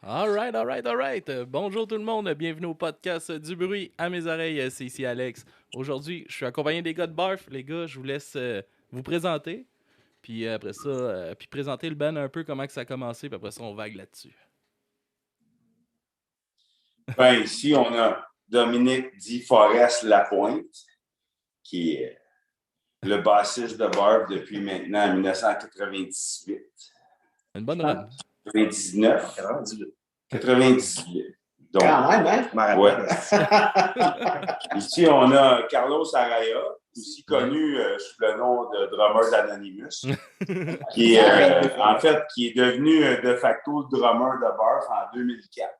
All right. Bonjour tout le monde, bienvenue au podcast du bruit à mes oreilles, c'est ici Alex. Aujourd'hui, je suis accompagné des gars de Barf. Les gars, je vous laisse vous présenter, puis après ça, puis présenter le band un peu, comment que ça a commencé, puis après ça, on vague là-dessus. Ben, ici, on a Dominique Di Forest Lapointe, qui est le bassiste de Barf depuis maintenant 1998. Une bonne run. 99. 98. Donc, quand même, hein? Ouais. Ici, on a Carlos Araya, aussi connu sous le nom de drummer d'Anonymous, qui est, en fait, qui est devenu de facto le drummer de Barf en 2004.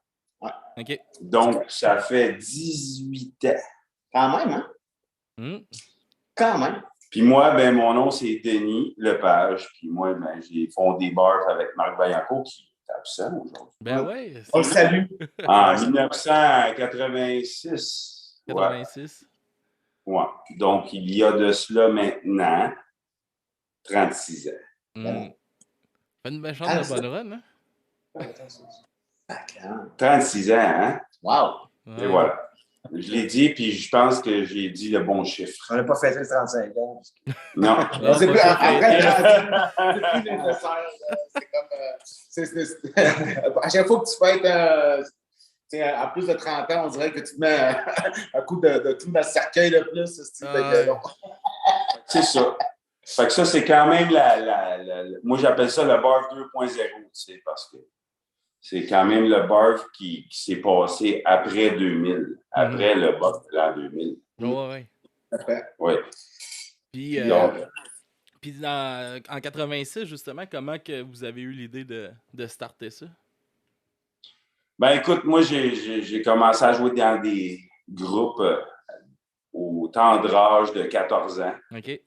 OK. Donc, ça fait 18 ans. Quand même, hein? Quand même. Puis moi, ben mon nom, c'est Denis Lepage. Puis moi, ben, j'ai fondé Barf avec Marc Vaillancourt, qui est absent aujourd'hui. Ben ouais. On le salue. En 1986. 86. Ouais. Donc, il y a de cela maintenant 36 ans. Fait une méchante de bonne run, hein? 36 ans, hein? Wow. Et voilà. Je l'ai dit, puis je pense que j'ai dit le bon chiffre. On n'a pas fêté les 35 ans. Non. C'est plus nécessaire. C'est comme... à chaque fois que tu fêtes à plus de 30 ans, on dirait que tu te mets un coup de tout dans le cercueil de plus. C'est ça. Fait que ça, c'est quand même moi, j'appelle ça le Barf 2.0, tu sais, parce que c'est quand même le Barf qui s'est passé après 2000, après le Barf de l'an 2000. Ouais. Ouais. Puis, en 86, justement, comment que vous avez eu l'idée de starter ça? Ben écoute, moi, j'ai commencé à jouer dans des groupes au tendre âge de 14 ans. OK.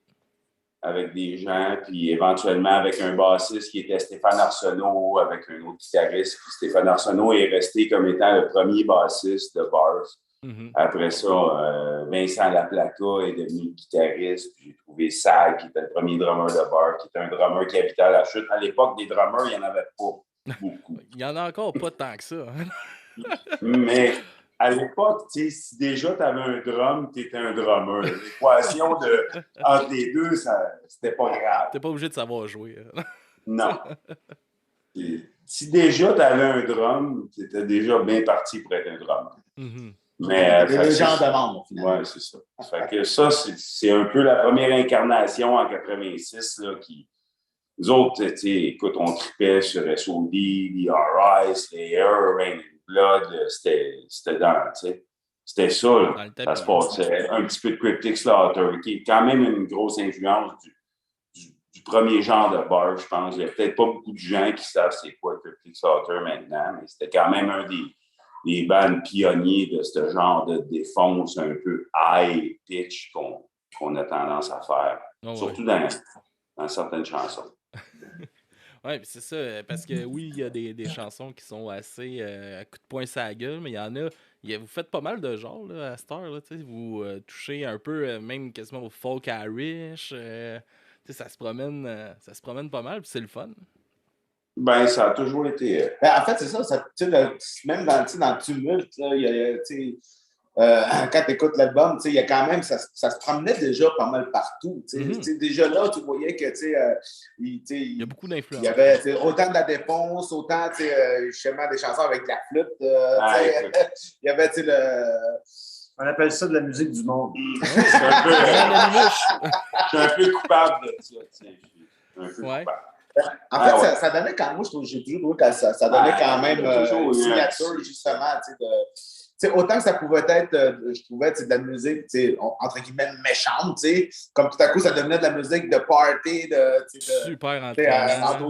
Avec des gens, puis éventuellement avec un bassiste qui était Stéphane Arsenault, avec un autre guitariste. Puis Stéphane Arsenault est resté comme étant le premier bassiste de Barf. Après ça, Vincent Laplaca est devenu guitariste. Puis j'ai trouvé Sag, qui était le premier drummer de Barf, qui était un drummer qui habitait à la Chute. À l'époque, des drummers, il n'y en avait pas beaucoup. Il n'y en a encore pas tant que ça. Mais à l'époque, tu sais, si déjà tu avais un drum, tu étais un drummer. L'équation entre les deux, c'était pas grave. T'es pas obligé de savoir jouer. Non. Si déjà tu avais un drum, tu étais déjà bien parti pour être un drummer. Mais les gens demandent, finalement. Oui, c'est ça. Fait que ça, c'est un peu la première incarnation en 86 là, qui. Nous autres, écoute, on tripait sur SOD, DRI, Slayer, Rain and Blood, c'était dans, tu sais, c'était ça, là. Ça se passait. Un petit peu de Cryptic Slaughter, qui est quand même une grosse influence du premier genre de Barf, je pense. Il n'y a peut-être pas beaucoup de gens qui savent c'est quoi Cryptic Slaughter maintenant, mais c'était quand même un des bands pionniers de ce genre de défonce un peu high pitch qu'on a tendance à faire, surtout dans certaines chansons. Oui, puis c'est ça, parce que oui, il y a des chansons qui sont assez à coup de poing sur la gueule, mais il y en a, vous faites pas mal de genres là, à cette heure, là, vous touchez un peu, même quasiment au folk Irish, ça se promène pas mal, puis c'est le fun. Ben, ça a toujours été... en fait, c'est ça même dans le tumulte, il y a... quand tu écoutes l'album, il y a quand même, ça se promenait déjà pas mal partout. Déjà là, tu voyais que il y a beaucoup d'influence. Il y avait autant de la défonce, autant justement des chansons avec de la flûte. Il y avait on appelle ça de la musique du monde. Je suis un peu coupable de ça. Je suis un peu coupable. En fait, ça donnait quand même, j'ai toujours trouvé que ça donnait quand même une signature, justement, autant que ça pouvait être, je trouvais, de la musique, entre guillemets, méchante, comme tout à coup, ça devenait de la musique de party, super entraînant.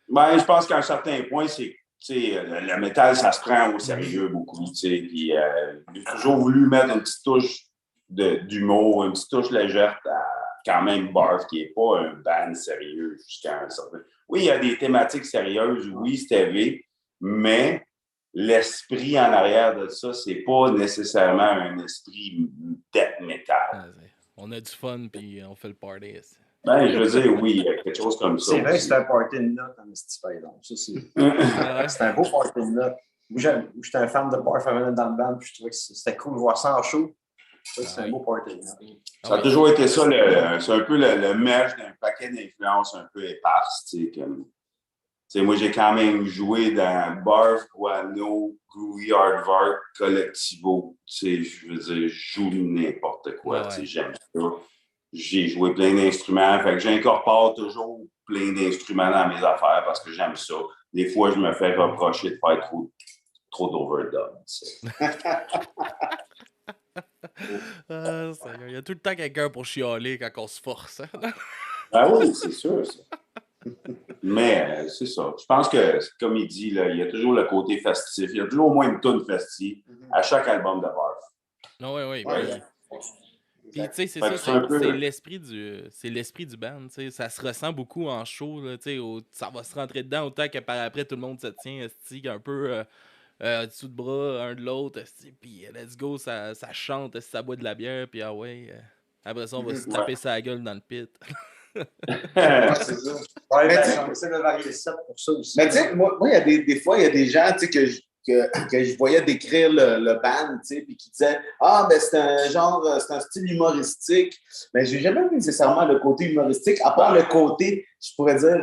Ben, je pense qu'à un certain point, c'est le métal, ça se prend au sérieux beaucoup, puis j'ai toujours voulu mettre une petite touche d'humour, une petite touche légère à quand même Barf, qui n'est pas un band sérieux jusqu'à un certain... Oui, il y a des thématiques sérieuses, oui, c'est élevé, mais l'esprit en arrière de ça, c'est pas nécessairement un esprit death metal. On a du fun, puis on fait le party. Ben, je veux dire, oui, il y a quelque chose comme ça. C'est vrai que c'est un party de notes en esti, par exemple. Ça, c'est un beau party de notes. Moi, j'étais un fan de bar féminin dans le band, puis je trouvais que c'était cool de voir ça en show. Ça, c'est un beau party de notes. Ça a toujours été ça, c'est un peu le merge d'un paquet d'influences un peu éparses, tu sais, comme... moi, j'ai quand même joué dans Barf, Guano, Groovy Hardvark, Collectivo. Je veux dire, je joue n'importe quoi. J'aime ça. J'ai joué plein d'instruments. Fait que j'incorpore toujours plein d'instruments dans mes affaires parce que j'aime ça. Des fois, je me fais reprocher de faire trop d'overdub. Il y a tout le temps quelqu'un pour chialer quand on se force. Hein? Ben oui, c'est sûr, ça. Mais c'est ça. Je pense que, comme il dit, là, il y a toujours le côté festif. Il y a toujours au moins une toune festive à chaque album de Barf. Non, oui. Puis, tu sais, c'est ça, c'est l'esprit du band. T'sais. Ça se ressent beaucoup en show. Là, ça va se rentrer dedans autant que par après, tout le monde se tient un peu dessous de bras, un de l'autre. Puis, let's go, ça chante, ça boit de la bière. Puis, ah ouais. Après ça, on va se taper sa gueule dans le pit. C'est ça. Ouais, on essaie de varier le set pour ça aussi. Mais tu sais, moi, il y a des fois, il y a des gens que je voyais décrire le band, puis qui disaient ben c'est un style humoristique. Mais j'ai jamais vu nécessairement le côté humoristique, à part le côté, je pourrais dire,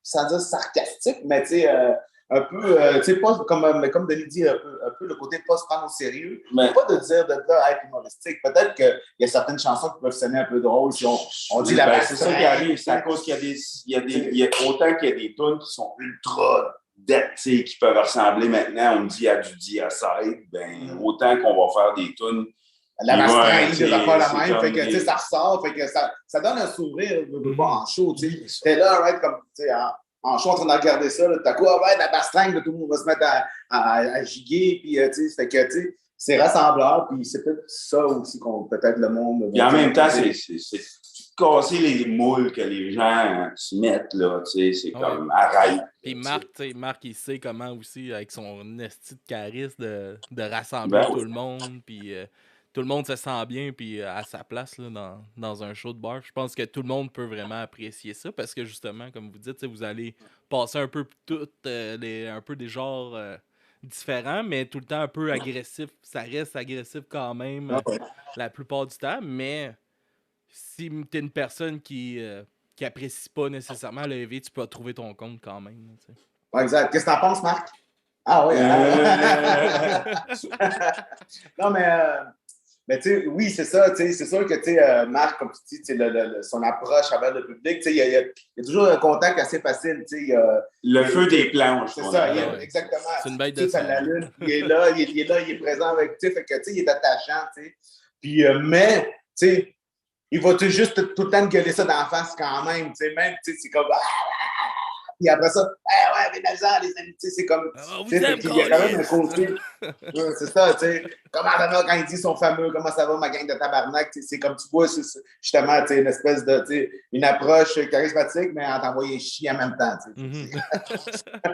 sans dire sarcastique, mais tu sais, un peu, pas comme Denis dit, un peu le côté pas se prendre au sérieux. Mais pas de dire de là être humoristique. Peut-être qu'il y a certaines chansons qui peuvent sonner un peu drôles si on dit la base. C'est ça qui arrive, c'est à cause qu'il y a autant qu'il y a des tunes qui sont ultra dettes, qui peuvent ressembler maintenant, on me dit à du Diacide, ben autant qu'on va faire des tunes. La mastringue, des affaires la même, fait que ça ressort, fait que ça donne un sourire pas en show, tu sais. T'es là, right, comme, tu sais, en show en train de regarder ça, t'as quoi, la mastringue, tout le monde va se mettre à giguer, puis tu sais, fait que, tu sais, c'est rassembleur, puis c'est peut-être ça aussi qu'on, peut-être le monde... Puis en même temps, c'est casser les moules que les gens se mettent, là, tu sais, c'est comme arrête. Puis Marc, il sait comment aussi, avec son esti de charisme, de rassembler tout le monde, puis tout le monde se sent bien, puis à sa place là, dans un show de bar. Je pense que tout le monde peut vraiment apprécier ça, parce que justement, comme vous dites, vous allez passer un peu un peu des genres différents, mais tout le temps un peu agressif. Ça reste agressif quand même la plupart du temps, mais si t'es une personne qui apprécie pas nécessairement le heavy, tu peux trouver ton compte quand même. Ouais, exact. Qu'est-ce que t'en penses, Marc? Ah oui. Non, mais tu sais, oui, c'est ça. C'est sûr que, tu sais, Marc, comme tu dis, son approche envers le public, tu sais, il y a toujours un contact assez facile. Tu sais, le feu des planches. C'est ça, exactement. C'est une bête de ça. La lune, il est là, il est présent avec, tu sais, fait que, tu sais, il est attachant, tu sais. Puis, mais, tu sais, il va juste tout le temps gueuler ça d'en face quand même, tu sais, même, tu sais, c'est comme... Puis après ça, ouais, mais les amis, tu sais, c'est comme... il y a quand même un côté... c'est ça, tu sais. Comment ça va quand il dit son fameux « Comment ça va, ma gang de tabarnak », c'est comme tu vois, justement, tu sais, une espèce de... Tu sais, une approche charismatique, mais en t'envoyant chier en même temps, tu sais.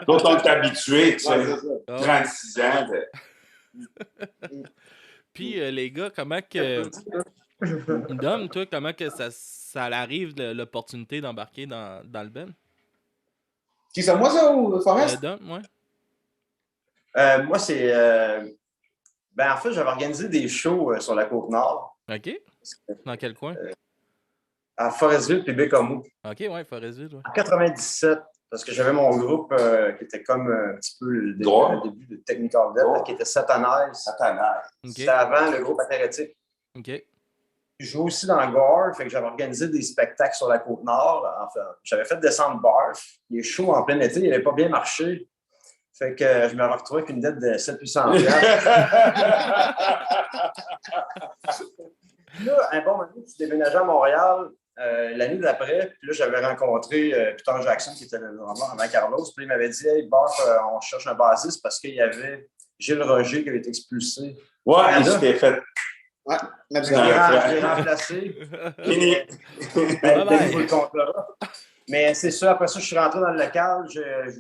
D'autant que t'es habitué, tu sais, 36 ans. Puis, les gars, comment que... Dom, toi, comment que ça arrive l'opportunité d'embarquer dans le band? Qui c'est moi, ça, ou Forrest? Dom, ouais. Moi, c'est... en fait, j'avais organisé des shows sur la Côte-Nord. OK. Dans quel coin? À Forestville puis Bécomo. OK, ouais, Forestville, ouais. En 97, parce que j'avais mon groupe qui était comme un petit peu le début de Technical Death, qui était Satanaise. Okay. C'était avant le groupe Athérétique. OK. Je jouais aussi dans Gore, fait que j'avais organisé des spectacles sur la Côte-Nord. Enfin, j'avais fait descendre Barf. Les shows en plein été, il n'avait pas bien marché. Fait que je m'avais retrouvé avec une dette de 700 $. Puis là, un bon moment, je déménageais à Montréal l'année d'après. Puis là, j'avais rencontré Peter Jackson, qui était le drummer avant Carlos. Puis il m'avait dit « Hey, Barf, on cherche un bassiste parce qu'il y avait Gilles Roger qui avait été expulsé. » Ouais, il s'était fait... Ouais, j'ai remplacé. Fini. Le contrat. Mais c'est ça, après ça, je suis rentré dans le local.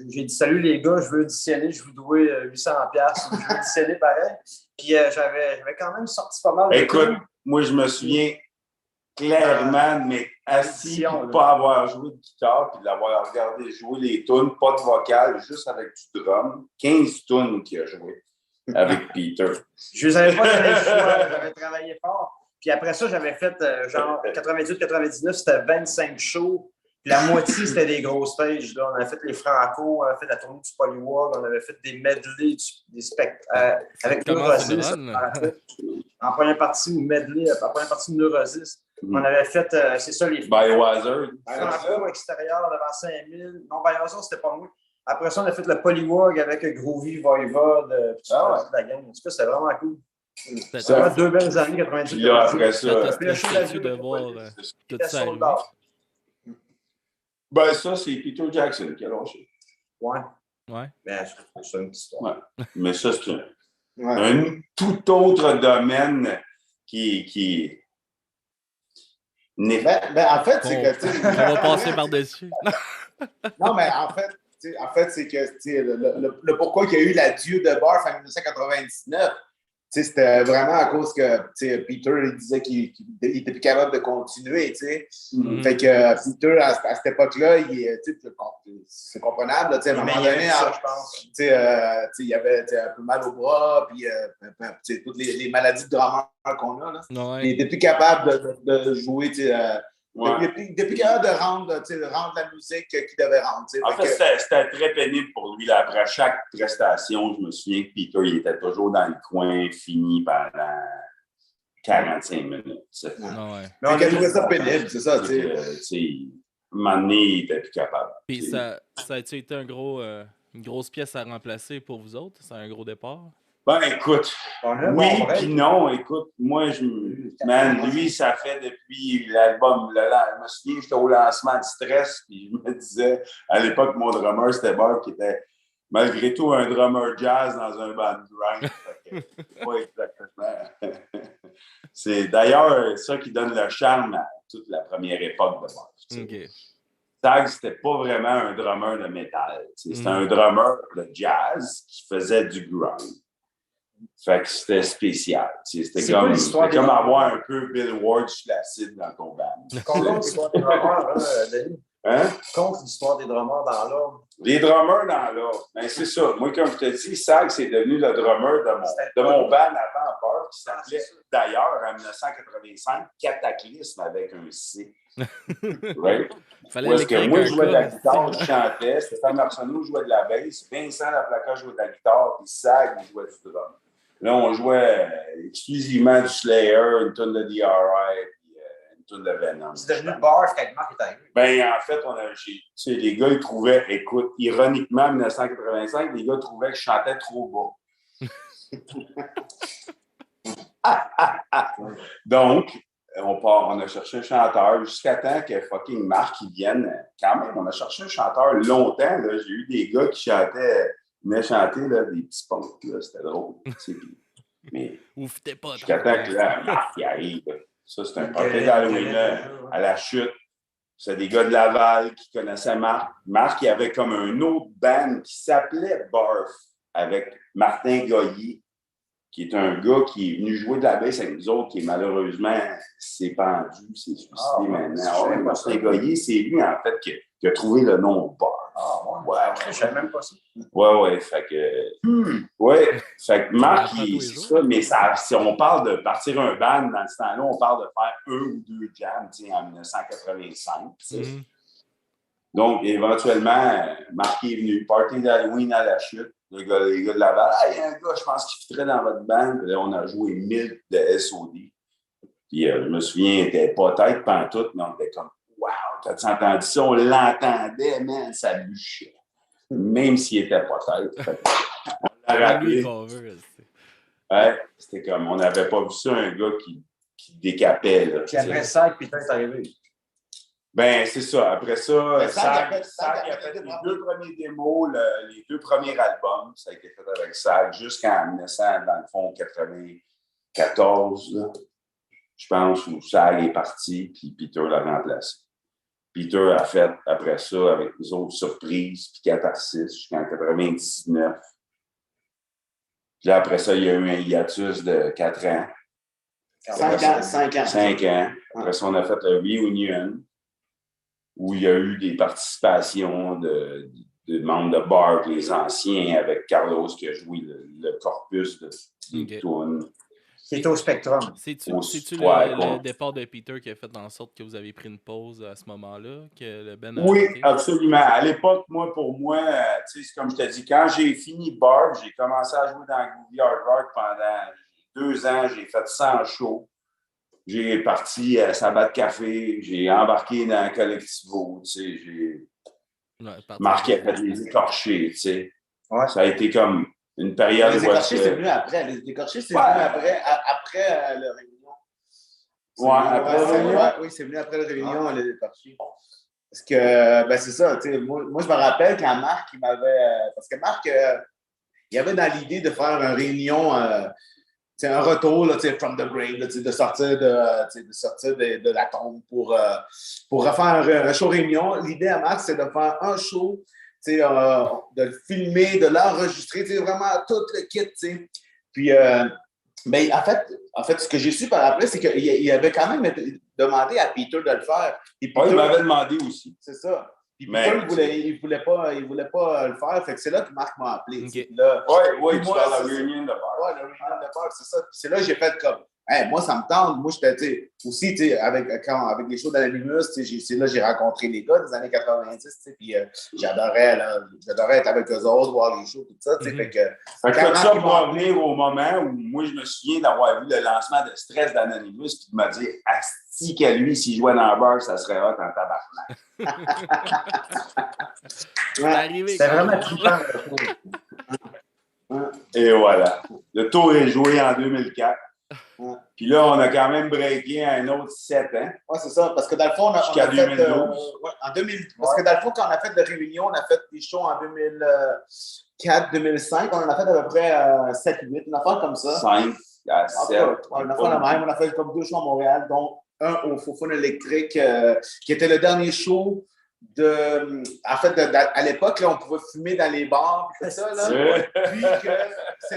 J'ai dit salut les gars, je veux auditionner, je vous dois 800$. Je veux auditionner pareil. Puis j'avais quand même sorti pas mal de Écoute, moi je me souviens, clairement, mais assis, de ne pas avoir joué de guitare, puis de l'avoir regardé jouer les tunes, pas de vocal, juste avec du drum. 15 tunes qu'il a joué avec Peter. Je les avais pas donné le choix, j'avais travaillé fort. Puis après ça, j'avais fait genre 98-99, c'était 25 shows. Puis la moitié, c'était des gros stages. Là. On avait fait les Franco, on avait fait la tournée du Polywog, on avait fait des medley, des spectacles avec Neurosis. En première partie, ou medley, en première partie de Neurosis. On avait fait, c'est ça, les Biohazard. Franco extérieur devant 5000. Non, Biohazard, c'était pas moi. Après ça, on a fait le Polywog avec Groovy, Voivod, la gang. En tout cas, c'était vraiment cool. C'était vraiment 2 belles années, 98. Là, après ça, de voir tout ça. Ben, ça, c'est Peter Jackson qui a lâché. Ouais. Mais c'est une petite histoire. Ouais. Mais ça, c'est un tout autre domaine qui en fait, c'est que... On va passer par-dessus. Non, mais en fait, c'est que le pourquoi il y a eu l'adieu de Barf en 1999, c'était vraiment à cause que Peter il disait qu'il était plus capable de continuer. Fait que Peter, à cette époque-là, c'est comprenable. Là, à un moment donné, je pense. Il avait un peu mal au bras, puis toutes les maladies de drummer qu'on a. Là. Ouais. Il était plus capable de jouer. Il était plus capable de rendre la musique qu'il devait rendre. En fait, c'était très pénible pour lui. Là. Après chaque prestation, je me souviens que Peter il était toujours dans le coin, fini pendant 45 minutes. Mais on a trouvé ça pénible, c'est ça. À un moment donné, il était plus capable. Puis ça a-tu été une grosse pièce à remplacer pour vous autres? C'est un gros départ? Ben, écoute, oui puis non. Écoute, moi, lui, ça fait depuis l'album. Je me souviens, j'étais au lancement de Stress, puis je me disais, à l'époque, mon drummer, c'était Bob, qui était malgré tout un drummer jazz dans un band grind. Pas exactement. C'est d'ailleurs ça qui donne le charme à toute la première époque de Bob. Okay. Tag, c'était pas vraiment un drummer de métal. C'était un drummer de jazz qui faisait du grind. Fait que c'était spécial. C'était comme avoir un peu Bill Ward sur l'acide dans ton band. Contre l'histoire des drummers, Denis. Hein? Contre l'histoire des drummers dans l'ordre. Les drummers dans l'ordre. Ben, c'est ça. Moi, comme je te dis, Sag, c'est devenu le drummer de mon band avant Peur, qui s'appelait d'ailleurs en 1985 Cataclysme avec un C. Right? Parce que moi, je jouais de la guitare, je chantais, Stéphane Arsenault jouait de la basse, Vincent Laplaca jouait de la guitare, puis Sag jouait du drum. Là, on jouait exclusivement du Slayer, une tonne de DRI, puis une tonne de Venom. C'est devenu Barf quand Marc est arrivé. Ben, en fait, les gars, ils trouvaient, écoute, ironiquement, en 1985, les gars trouvaient que je chantais trop bas. Donc, on a cherché un chanteur jusqu'à temps que fucking Marc il vienne. Quand même, on a cherché un chanteur longtemps. Là. J'ai eu des gars qui venaient chanter là, des petits punks. C'était drôle. Mais jusqu'à temps que là, Marc il arrive. Ça, c'est un party d'Halloween à la chute. C'est des gars de Laval qui connaissaient Marc. Marc, il avait comme un autre band qui s'appelait Barf avec Martin Goyer, qui est un gars qui est venu jouer de la basse avec nous autres, qui malheureusement s'est pendu, s'est suicidé maintenant. Martin Goyer, c'est lui, en fait, qui a trouvé le nom Barf. Je ne savais même pas ça. Ouais, fait que Marc, c'est ça, mais si on parle de partir un band dans ce temps-là, on parle de faire 1 ou 2 jams, en 1985. Donc, éventuellement, Marc est venu, party d'Halloween à la chute. Les gars de Laval, il y a un gars, je pense, qui fitterait dans votre band. Puis là, on a joué 1000 de SOD. Puis je me souviens, il était pas tête pantoute, mais on était comme, wow, t'as-tu entendu ça? On l'entendait, man, ça bûchait. Même s'il était pas tête. On l'a rappelé. Ouais, c'était comme, on n'avait pas vu ça, un gars qui décapait. Là, puis après ça, Peter est arrivé. Ben, c'est ça. Après ça, Sag a fait les 2 premiers démos, les 2 premiers albums. Ça a été fait avec Sag jusqu'en 1900, dans le fond, 94, là, je pense, où Sag est parti, puis Peter l'a remplacé. Peter a fait, après ça, avec les autres surprises, puis Catharsis, jusqu'en 99. Puis là, après ça, il y a eu un hiatus de 4 ans. 5 ans. 5 ans. Après ça, on a fait le Reunion, où il y a eu des participations de membres de Barb, les anciens, avec Carlos qui a joué le corpus des tunes. Qui est au Spectrum. C'est-tu le départ de Peter qui a fait en sorte que vous avez pris une pause à ce moment-là? Que le Ben oui, absolument. À l'époque, pour moi, c'est comme je t'ai dit, quand j'ai fini Barb, j'ai commencé à jouer dans Groovy Hard Rock pendant 2 ans. J'ai fait 100 shows. J'ai parti à Sabat Café. J'ai embarqué dans Collectivo. Marc a fait des écorchés. Ouais. Ça a été comme une période... Les écorchés, c'est venu après. Les écorchés, c'est venu après le Réunion. Oui, c'est venu après le Réunion, les écorchés. Parce que, c'est ça, moi, je me rappelle quand Marc, il m'avait... parce que Marc, il avait dans l'idée de faire une Réunion, un retour, là, from the grave, là, de sortir de la tombe pour refaire un show Réunion. L'idée à Marc, c'est de faire un show, de le filmer, de l'enregistrer, vraiment tout le kit, Puis, en fait, ce que j'ai su par après, c'est qu'il avait quand même demandé à Peter de le faire. Et Peter, il m'avait demandé aussi. C'est ça. Puis Peter, il voulait pas le faire. Fait que c'est là que Marc m'a appelé. Oui, tu parles de la Reunion de Barb. Oui, la Reunion de Barb, c'est ça. Puis c'est là que j'ai fait comme, moi, ça me tente. Moi, j'étais, aussi, avec les shows d'Anonymous, c'est là que j'ai rencontré les gars des années 90, puis j'adorais être avec eux autres, voir les shows, tout ça. Fait que ça va venir au moment où moi, je me souviens d'avoir vu le lancement de Stress d'Anonymous, puis de me dire, asti qu'à lui, s'il jouait dans le bar, ça serait hot en tabarnak. C'était vraiment trippant. Et voilà. Le tour est joué en 2004. Puis là, on a quand même breaké un autre 7 ans. Oui, c'est ça. Parce que dans le fond, on a fait... 2012. En 2000, parce que dans le fond, quand on a fait de Réunion, on a fait des shows en 2004, 2005. On en a fait à peu près 7-8, une affaire comme ça. 5 à 7. On a fait la même. On a fait comme 2 shows à Montréal, dont un au Faux-Fun électrique, qui était le dernier show en fait, à l'époque, là, on pouvait fumer dans les bars, tout ça, là. Puis que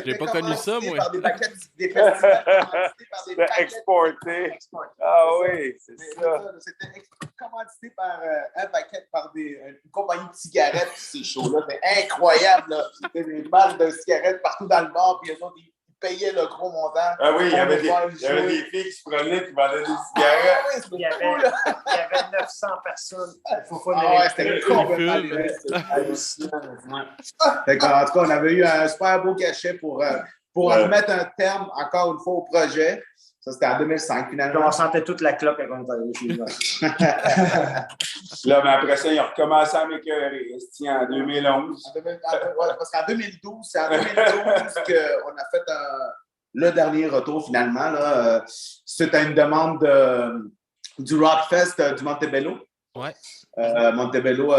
j'ai pas connu ça, moi. Par des paquets, des festivals commandité par des paquets. Exporté. Ah oui, c'est ça. C'était commandité par une compagnie de cigarettes, ces shows-là. C'était incroyable, là. C'était des balles de cigarettes partout dans le bar, puis eux autres, ils payaient le gros montant. Ah oui, il y avait des filles qui se promenaient qui vendaient des cigarettes. Ah, oui, il y avait 900 personnes. C'était complètement hallucinant. En tout cas, on avait eu un super beau cachet pour mettre un terme, encore une fois, au projet. Ça, c'était en 2005, finalement. On sentait toute la clope quand on était arrivé chez nous. Là, mais après ça, il a recommencé à m'écœurer. C'était en 2011. Parce qu'en 2012, c'est en 2012 qu'on a fait le dernier retour, finalement. Suite à une demande du Rockfest du Montebello. Ouais. Montebello,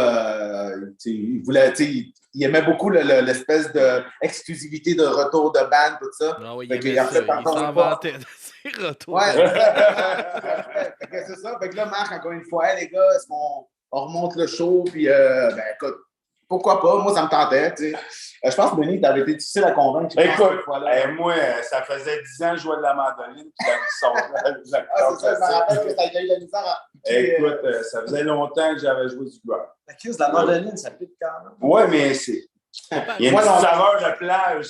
il aimait beaucoup l'espèce d'exclusivité de retour de band, tout ça. Non, oui, il s'en vantait de ses retours. Ouais, c'est ça. Fait que là, Marc, encore une fois, les gars, est-ce qu'on remonte le show? Puis, écoute, pourquoi pas? Moi, ça me tentait. Je pense que Denis, t'avais été difficile à convaincre. Écoute, moi, ça faisait 10 ans que je jouais de la mandoline. Puis c'est ça, je me rappelle que ça a eu la misère. Écoute, ça faisait longtemps que j'avais joué du grub. La crise de la mandoline, ça pique quand même. Oui, mais c'est... Il y a une petite saveur de plage.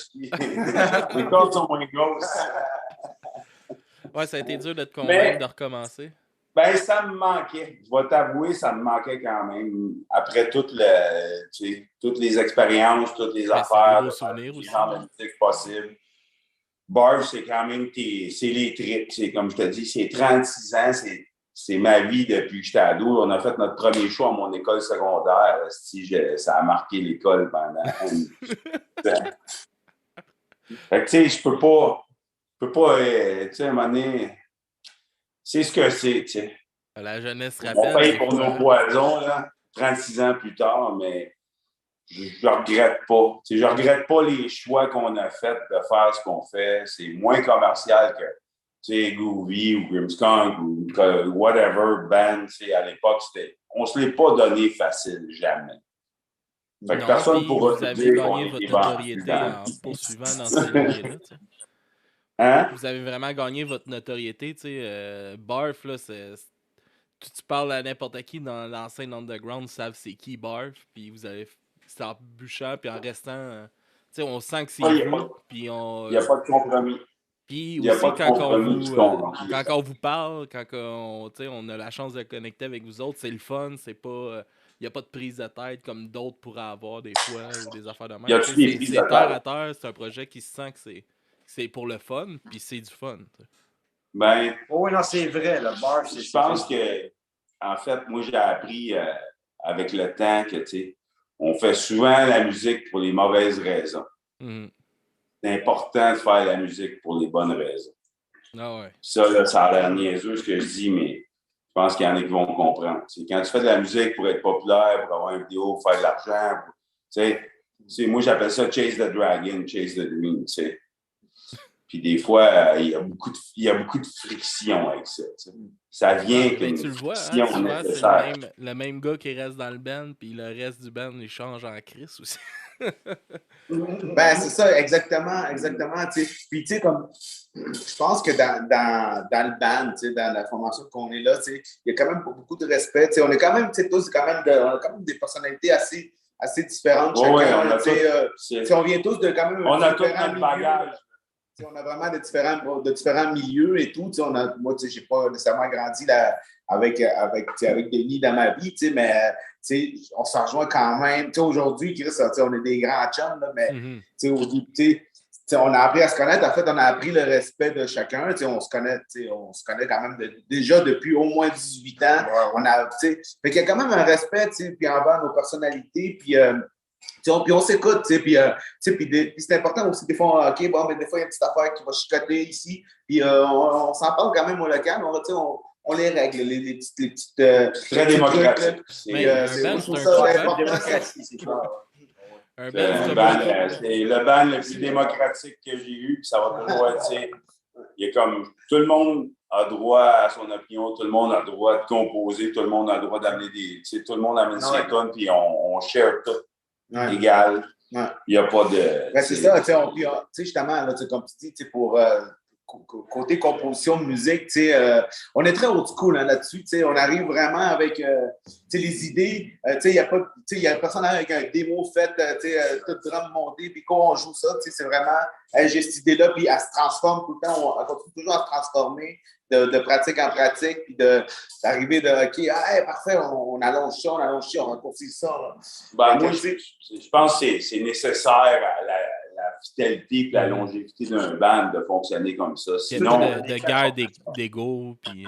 Les cordes sont moins grosses. Ouais, ça a été dur de te convaincre de recommencer. Ben, ça me manquait. Je vais t'avouer, ça me manquait quand même. Après toutes les expériences, toutes les affaires, les genres de musique possible. Barb, c'est quand même c'est les trips. C'est comme je te dis, c'est 36 ans, c'est ma vie depuis que j'étais ado. On a fait notre premier show à mon école secondaire. Ça a marqué l'école pendant Fait que, tu sais, je peux pas, tu sais, à un moment donné, c'est ce que c'est, tu sais. La jeunesse rappelle. rappelle. On paye pour nos poisons, là, 36 ans plus tard, mais je regrette pas. Tu sais, je regrette pas les choix qu'on a faits de faire ce qu'on fait. C'est moins commercial que, tu sais, Groovy ou Grimmskunk ou whatever band, tu sais, à l'époque, on se l'est pas donné facile, jamais. Fait que personne ne pourra te dire qu'on est votre notoriété en poursuivant dans ce milieu-là. Hein? Vous avez vraiment gagné votre notoriété. Barf, là, tu parles à n'importe qui dans la scène underground, savent c'est qui Barf, puis vous avez. C'est en bûchant, puis en restant. On sent que c'est vous, puis on. Il n'y a pas de compromis. Puis aussi, quand on vous parle, quand on a la chance de connecter avec vous autres, c'est le fun, c'est pas. Il n'y a pas de prise de tête comme d'autres pourraient avoir des fois ou des affaires de même. C'est terre à terre, c'est un projet qui se sent que c'est pour le fun, puis c'est du fun. Ben, oui, non, c'est vrai, le bar, c'est. Je pense que, en fait, moi, j'ai appris avec le temps que, tu sais, on fait souvent la musique pour les mauvaises raisons. Mm-hmm. C'est important de faire la musique pour les bonnes raisons. Ah ouais. Ça, là, ça a l'air niaiseux ce que je dis, mais je pense qu'il y en a qui vont comprendre. T'sais, quand tu fais de la musique pour être populaire, pour avoir une vidéo, pour faire de l'argent, moi, j'appelle ça chase the dragon, chase the dream, tu sais. Puis des fois, il y a beaucoup de friction avec ça. T'sais. Ça vient qu'une friction nécessaire. C'est le même gars qui reste dans le band, puis le reste du band, il change en Chris aussi. Ben, c'est ça, exactement. Puis, tu sais, comme, je pense que dans le band, dans la formation qu'on est là, il y a quand même beaucoup de respect. On est quand même, tous quand même des personnalités assez différentes. Chacun, on vient tous de quand même. On a tous notre bagage. On a vraiment de différents milieux et tout. Moi, j'ai pas nécessairement grandi là, avec Denis dans ma vie, mais on se rejoint quand même. Aujourd'hui, Chris, on est des grands chums, là, mais au début, on a appris à se connaître. En fait, on a appris le respect de chacun. On se connaît quand même déjà depuis au moins 18 ans. Fait qu'il y a quand même un respect puis envers nos personnalités. Puis on s'écoute, puis c'est important aussi, des fois, OK, bon, mais des fois, il y a une petite affaire qui va chicoter ici, puis on s'en parle quand même au local, on les règle, les petites très démocratique. Je trouve ça important. Le band le plus démocratique que j'ai eu, puis ça va toujours être, il y a comme, tout le monde a droit à son opinion, tout le monde a le droit de composer, tout le monde a le droit d'amener tout le monde amène ses tonnes, puis on share tout. Égal. Il n'y a pas de. Ben, c'est ça, justement, là, comme tu dis, pour côté composition de musique, on est très old school là-dessus. On arrive vraiment avec les idées. Il y a personne avec un démo fait, tout drum monté, puis quand on joue ça, c'est vraiment, j'ai cette idée-là, puis elle se transforme tout le temps, on continue toujours à se transformer de pratique en pratique, puis d'arriver de OK, parfait, on allonge ça, on raccourcit ça. Ben, moi, je pense que c'est nécessaire à la vitalité et la longévité d'un band de fonctionner comme ça. Sinon, de guerre d'ego. Puis...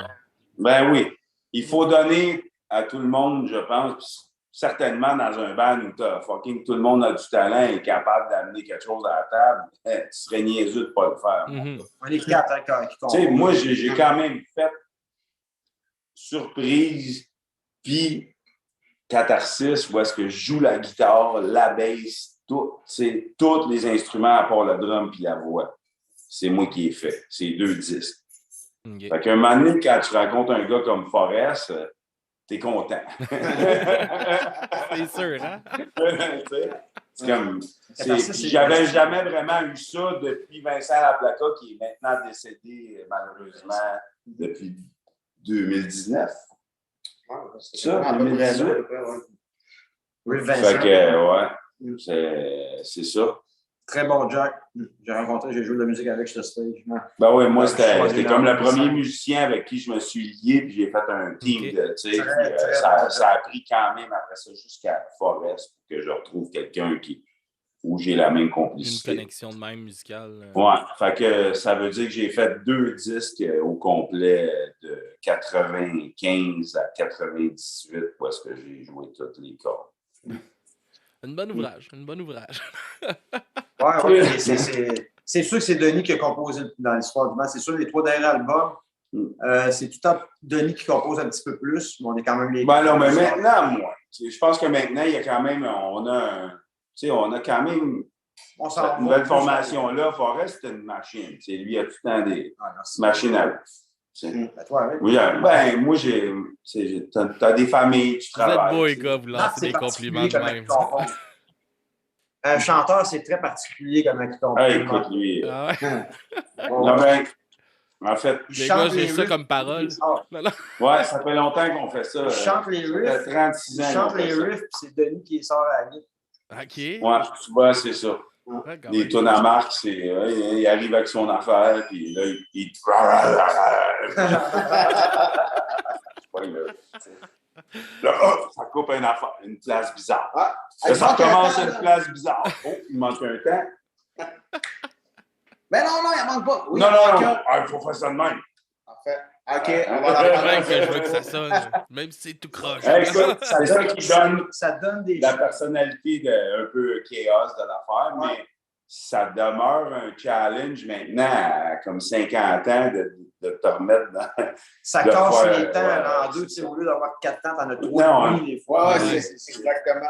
Ben oui. Il faut donner à tout le monde, je pense, certainement dans un band où tout le monde a du talent et est capable d'amener quelque chose à la table, tu serais niaiseux de ne pas le faire. On est quatre, moi, j'ai quand même fait surprise puis catharsis où est-ce que je joue la guitare, la basse, tous les instruments à part le drum puis la voix. C'est moi qui ai fait. C'est 2 disques. Okay. Fait qu'un moment donné, quand tu racontes un gars comme Forrest, t'es content. C'est sûr, hein? C'est comme... J'avais jamais vraiment eu ça depuis Vincent Laplaca, qui est maintenant décédé, malheureusement, depuis 2019. C'est ça, 2018. Oui, Vincent. Fait que, ouais. C'est ça. Très bon Jack. J'ai joué de la musique avec ce stage. Ben oui, moi, c'était comme le premier musicien avec qui je me suis lié, puis j'ai fait un team, ça a pris quand même après ça jusqu'à Forest pour que je retrouve quelqu'un où j'ai la même complicité. Une connexion de même musicale. Ouais, fait que ça veut dire que j'ai fait 2 disques au complet de 95 à 98 où est-ce que j'ai joué toutes les cordes. Un bon ouvrage. Oui, c'est sûr que c'est Denis qui a composé dans l'histoire du band. C'est sûr, les 3 derniers albums, c'est tout le temps Denis qui compose un petit peu plus, mais on est quand même les... Ben non, mais maintenant, moi, je pense que maintenant, il y a quand même, on a quand même cette nouvelle formation-là. Forrest, c'est une machine. Lui, il a tout le temps des machines à oui, ben, moi, t'as des familles, tu travailles. Vous êtes beau, les gars, vous lancez des compliments de même. Un chanteur, c'est très particulier comment il compose. Écoute, lui. Ah ouais? Non, ben, en fait, les gars, j'ai ça comme parole. Ouais, ça fait longtemps qu'on fait ça. Il chante les riffs. Ça fait 36 ans. Il chante les riffs, puis c'est Denis qui sort à la guitare. OK. Ouais, tu vois, c'est ça. Ouais, les tunes à Marc, c'est il arrive avec son affaire, puis là, il... Là, ça coupe une place bizarre. Là, ça recommence une place bizarre. Oh, il manque un temps. Mais non, il n'en manque pas. Oui, non, il faut faire ça de même. Parfait. OK, on va la même que je veux que ça sonne. Même si c'est tout croche. C'est ça qui donne, ça donne la personnalité un peu chaos de l'affaire, mais ça demeure un challenge maintenant, à comme 50 ans, de te remettre dans... Ça casse les temps en deux, tu sais, au lieu d'avoir 4 temps, t'en as 3 des fois. Ouais, c'est exactement.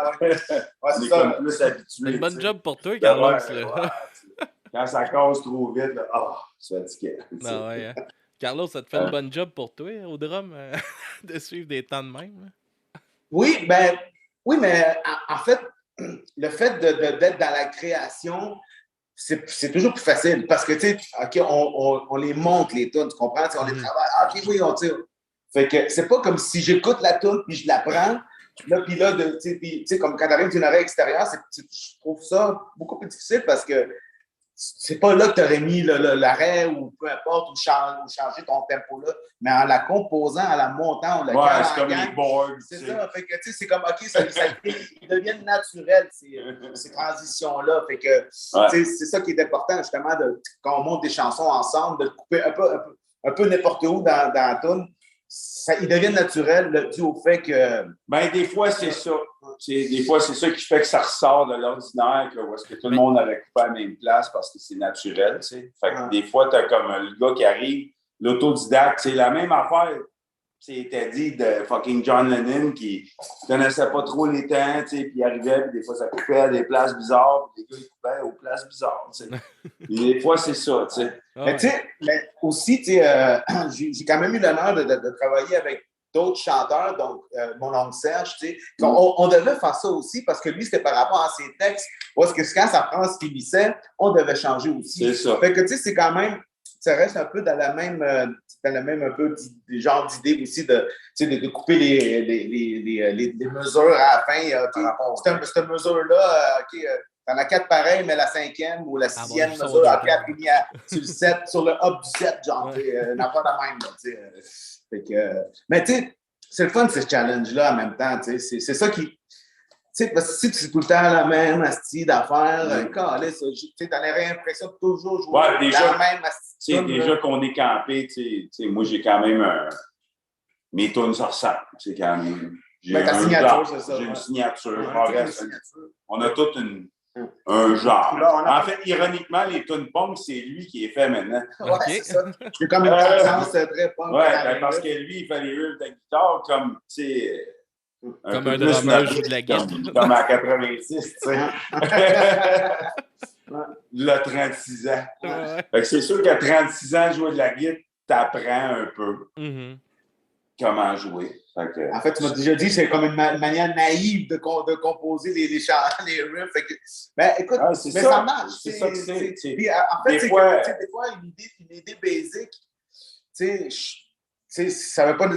On est comme plus habitué. C'est une bonne job pour toi, Carlos. Quand ça casse trop vite, c'est fatigué. Non, ouais, hein. Carlos, ça te fait une bonne job pour toi, au drum, de suivre des temps de même? Oui, mais en fait, le fait d'être dans la création, c'est toujours plus facile parce que, tu sais, OK, on les monte, les tunes, tu comprends? On les travaille. OK, oui, on tire. Fait que c'est pas comme si j'écoute la tune puis je la prends. Puis là, tu sais, comme quand tu arrives d'une oreille extérieure, je trouve ça beaucoup plus difficile parce que c'est pas là que tu aurais mis l'arrêt ou peu importe, ou changer ton tempo là, mais en la composant, en la montant, on la calme c'est comme les boards. C'est ça, fait que tu sais, c'est comme, OK, ça devient naturel, ces transitions-là. Fait que, c'est ça qui est important, justement, quand on monte des chansons ensemble, de couper un peu n'importe où dans la tune. Ils deviennent naturels dû au fait que... Ben, des fois, c'est ça. Des fois, c'est ça qui fait que ça ressort de l'ordinaire, où est-ce que tout le monde avait coupé à la même place parce que c'est naturel, tu sais. Fait que des fois, t'as comme le gars qui arrive, l'autodidacte, c'est la même affaire. C'était dit de fucking John Lennon qui connaissait pas trop les temps, tu sais, puis il arrivait, puis des fois, ça coupait à des places bizarres, puis les gars, ils coupaient aux places bizarres, tu sais. Des fois, c'est ça, tu sais. Mais tu sais, aussi, tu sais, j'ai quand même eu l'honneur de travailler avec d'autres chanteurs, donc mon oncle Serge, tu sais. On devait faire ça aussi parce que lui, c'était par rapport à ses textes. Parce que quand sa France finissait, on devait changer aussi. C'est ça. Fait que, tu sais, c'est quand même... Ça reste un peu dans la même un peu genre d'idée aussi de couper les mesures à la fin. Cette mesure-là, OK, t'en as 4 pareils, mais la 5e ou la 6e mesure, OK, elle finit sur le 7, sur le hop du 7, genre, n'a pas de même, tu sais. Mais tu sais, c'est le fun, ce challenge-là, en même temps, tu sais. C'est ça qui... Tu sais, parce que si tu es tout le temps la même astuce d'affaires, tu sais, t'en as l'impression de toujours jouer la même astuce. Tu sais, déjà qu'on est campé, tu sais, moi, j'ai quand même mes tunes se ressemblent. C'est quand même... J'ai ta signature, c'est ça. J'ai une signature. On a tout un genre. En fait, ironiquement, les tunes punk, c'est lui qui est fait maintenant. Ouais, c'est ça. C'est comme une tendance très punk. Ouais, parce que lui, il fait les riffs de guitare comme, tu sais... Comme un drummer joue de la guitare. Comme à 86, tu sais. Il a 36 ans. Fait que c'est sûr qu'à 36 ans, jouer de la guitare, t'apprends un peu comment jouer. En fait, tu m'as déjà dit que c'est comme une manière naïve de composer les riffs. Fait que, ben, écoute, ça marche. C'est ça que c'est. En fait, des fois, une idée basique, tu sais, ça ne veut pas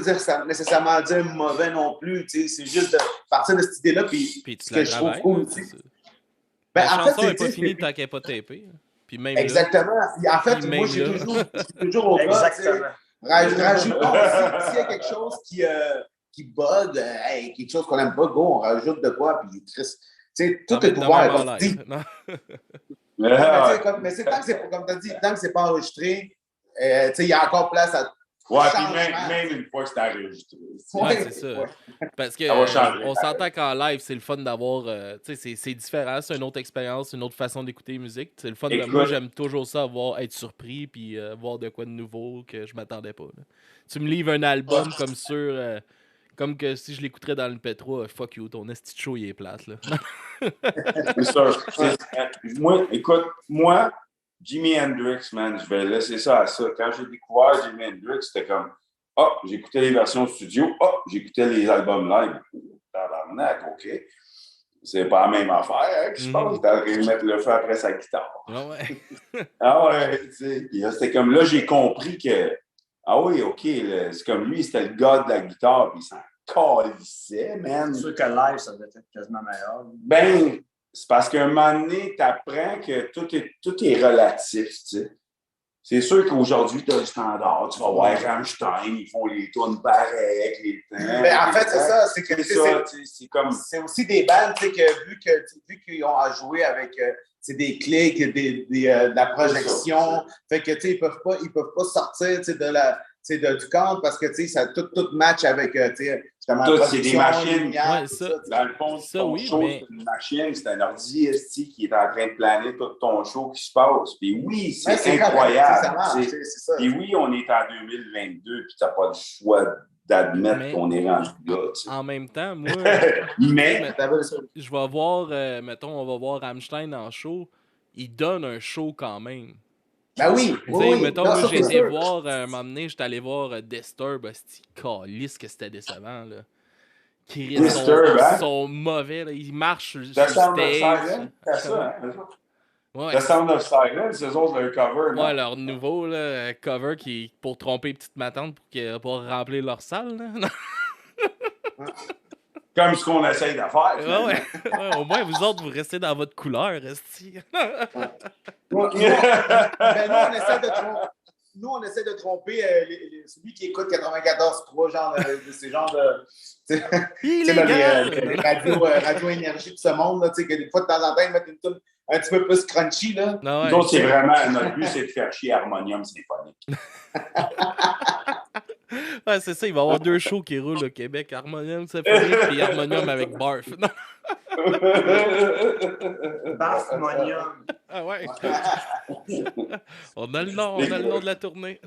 nécessairement dire mauvais non plus. C'est juste de partir de cette idée-là. Puis tu la travailles. La chanson n'est pas finie tant qu'elle n'est pas tapée. Puis même exactement. En fait, moi, j'ai toujours au gars. Rajoutons s'il y a quelque chose qui bug, quelque chose qu'on n'aime pas, go, on rajoute de quoi. Puis, Chris, tout est ouvert. Mais c'est tant que c'est, comme tu as dit, tant que c'est pas enregistré, il y a encore place à... Ouais, puis même une fois que c'est enregistré. Ouais, c'est ça. Ouais. Parce que on s'entend qu'en live, c'est le fun d'avoir. C'est différent, c'est une autre expérience, une autre façon d'écouter la musique. C'est le fun. Moi, j'aime toujours ça, être surpris puis voir de quoi de nouveau que je m'attendais pas. Là. Tu me livres un album comme sûr. Comme que si je l'écouterais dans le P3, fuck you, ton esti show, il est plate. Là. C'est sûr. Moi, Jimi Hendrix, man, je vais laisser ça à ça. Quand j'ai découvert Jimi Hendrix, c'était comme, j'écoutais les versions studio, j'écoutais les albums live. Tabarnak, OK. c'est pas la même affaire, hein, que je pense. T'as de mettre le feu après sa guitare. Ah ouais. Ah ouais, tu sais. Puis là, c'était comme là, j'ai compris que, ah oui, OK, c'est comme lui, c'était le gars de la guitare, puis il s'en calissait, man. C'est sûr que live, ça devait être quasiment meilleur. Ben, c'est parce qu'à un moment donné, t'apprends que tout est relatif, tu sais. C'est sûr qu'aujourd'hui, tu as le standard. Tu vas voir Rammstein, ils font les tunes pareilles avec les temps. Mais en fait, c'est ça. C'est que c'est comme... C'est aussi des bandes, tu sais, que vu qu'ils ont à jouer avec des clics, de la projection, fait que, tu sais, ils peuvent pas sortir, tu sais, du cadre parce que, tu sais, ça tout match avec, tu sais, justement, tout, c'est des machines. Ouais, ça, dans le fond, ça, ton oui, show, mais... c'est une machine, c'est un ordi ST qui est en train de planer tout ton show qui se passe. Puis oui, c'est incroyable. C'est ça. Puis oui, on est en 2022, puis t'as pas le choix d'admettre qu'on est rendu là. T'sais. En même temps, moi, mais je vais voir, mettons, on va voir Rammstein en show. Il donne un show quand même. Ben oui, oui. Mettons, moi, j'ai été voir, un moment donné, j'étais allé voir Disturb, c'était calisse que c'était décevant, là. Qui sont mauvais, là. Ils marchent sur le stage. C'est ça, hein? Ouais, The Sound of Silence, c'est eux autres, leur cover, non? Ouais, leur nouveau là, cover qui pour tromper petite matante pour remplir leur salle, là. Comme ce qu'on essaye de faire. Ouais. Au moins, vous autres, vous restez dans votre couleur, restez. Nous, on essaie de tromper celui qui écoute 94.3, genre ces genres de. Les radio énergie de ce monde, là, que des fois, de temps en temps, ils mettent une tune un petit peu plus crunchy. Là. Nous autres, c'est vraiment. Notre but, c'est de faire chier Harmonium Symphonique. Ouais, c'est ça, il va y avoir 2 shows qui roulent au Québec, Harmonium Symphonique et Harmonium avec Barf. Barfmonium. Ah ouais. On a le nom de la tournée.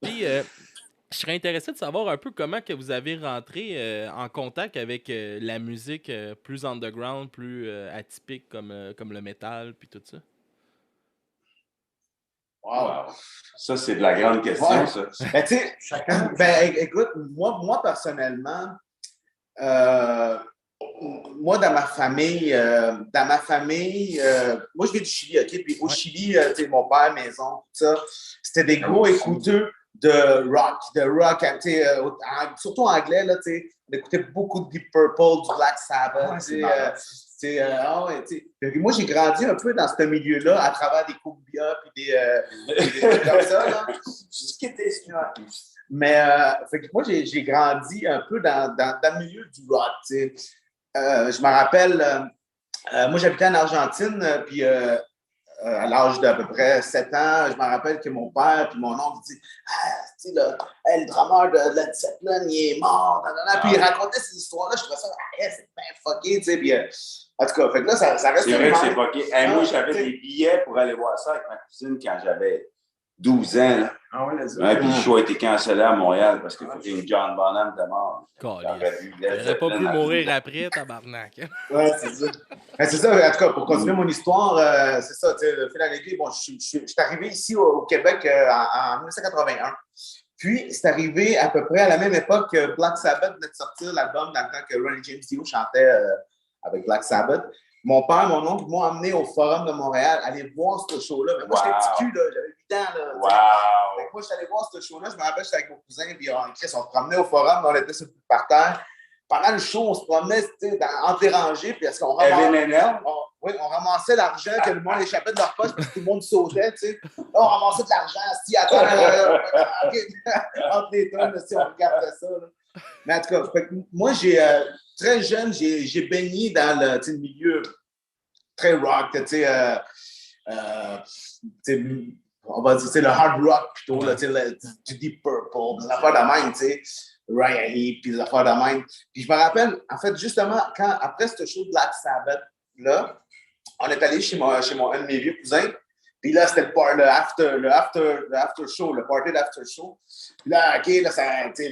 Puis, je serais intéressé de savoir un peu comment que vous avez rentré en contact avec la musique plus underground, plus atypique comme le métal puis tout ça. Wow. Ça, c'est de la grande question, ça. Ben, tu sais, écoute, moi personnellement, moi, dans ma famille, moi, je viens du Chili, OK? Puis au Chili, tu sais, mon père, maison, tout ça, c'était des gros écouteurs de rock, tu sais, surtout anglais, là, tu sais, on écoutait beaucoup de Deep Purple, du Black Sabbath, tu sais, moi, j'ai grandi un peu dans ce milieu-là à travers des Cumbia puis des trucs comme ça, là. Ce qui était mais fait que moi, j'ai grandi un peu dans le milieu du rock, tu sais. Je me rappelle, moi, j'habitais en Argentine, puis à l'âge d'à peu près 7 ans, je me rappelle que mon père puis mon oncle dit « tu sais, le drummer de Led Zeppelin, il est mort. » Puis il racontait ces histoires-là. Je trouvais ça « c'est bien fucké. » Puis en tout cas, fait que là, ça reste... C'est vrai que c'est fucké. Moi, j'avais des billets pour aller voir ça avec ma cousine quand j'avais 12 ans. Là. Ah ouais, puis le show a été cancellé à Montréal parce que fucking John Bonham était mort. Il n'aurait pas pu mourir après, tabarnak. Ouais, c'est ça. C'est ça, en tout cas, pour continuer mon histoire, c'est ça, tu sais, le fil à l'aiguille. Bon, je suis arrivé ici au Québec en 1981. Puis, c'est arrivé à peu près à la même époque que Black Sabbath venait de sortir l'album dans le temps que Ronnie James Dio chantait avec Black Sabbath. Mon père, mon oncle m'ont emmené au Forum de Montréal, aller voir ce show-là. Mais moi, j'étais petit cul, là, j'avais 8 ans. Là, wow. Moi, je suis allé voir ce show-là. Je me rappelle, j'étais avec mon cousin, puis on se promenait au Forum, on était sur le parterre. Pendant le show, on se promenait entre les rangées, puis est-ce qu'on ramassait l'argent que le monde échappait de leur poche, parce que tout le monde sautait, tu sais. Là, on ramassait de l'argent, si attends, entre les tonnes, si on regardait ça. Là. Mais en tout cas, moi, très jeune, j'ai baigné dans le milieu très rock, tu sais, on va dire, le hard rock plutôt, là, du Deep Purple, des affaires de même, tu sais, Ryan Heap, puis des affaires de même. Puis je me rappelle, en fait, justement, après ce show de Black Sabbath, là, on est allé chez un de mes vieux cousins, puis là, c'était le after show, le party d'after show. Puis là, OK, là, ça, tu sais,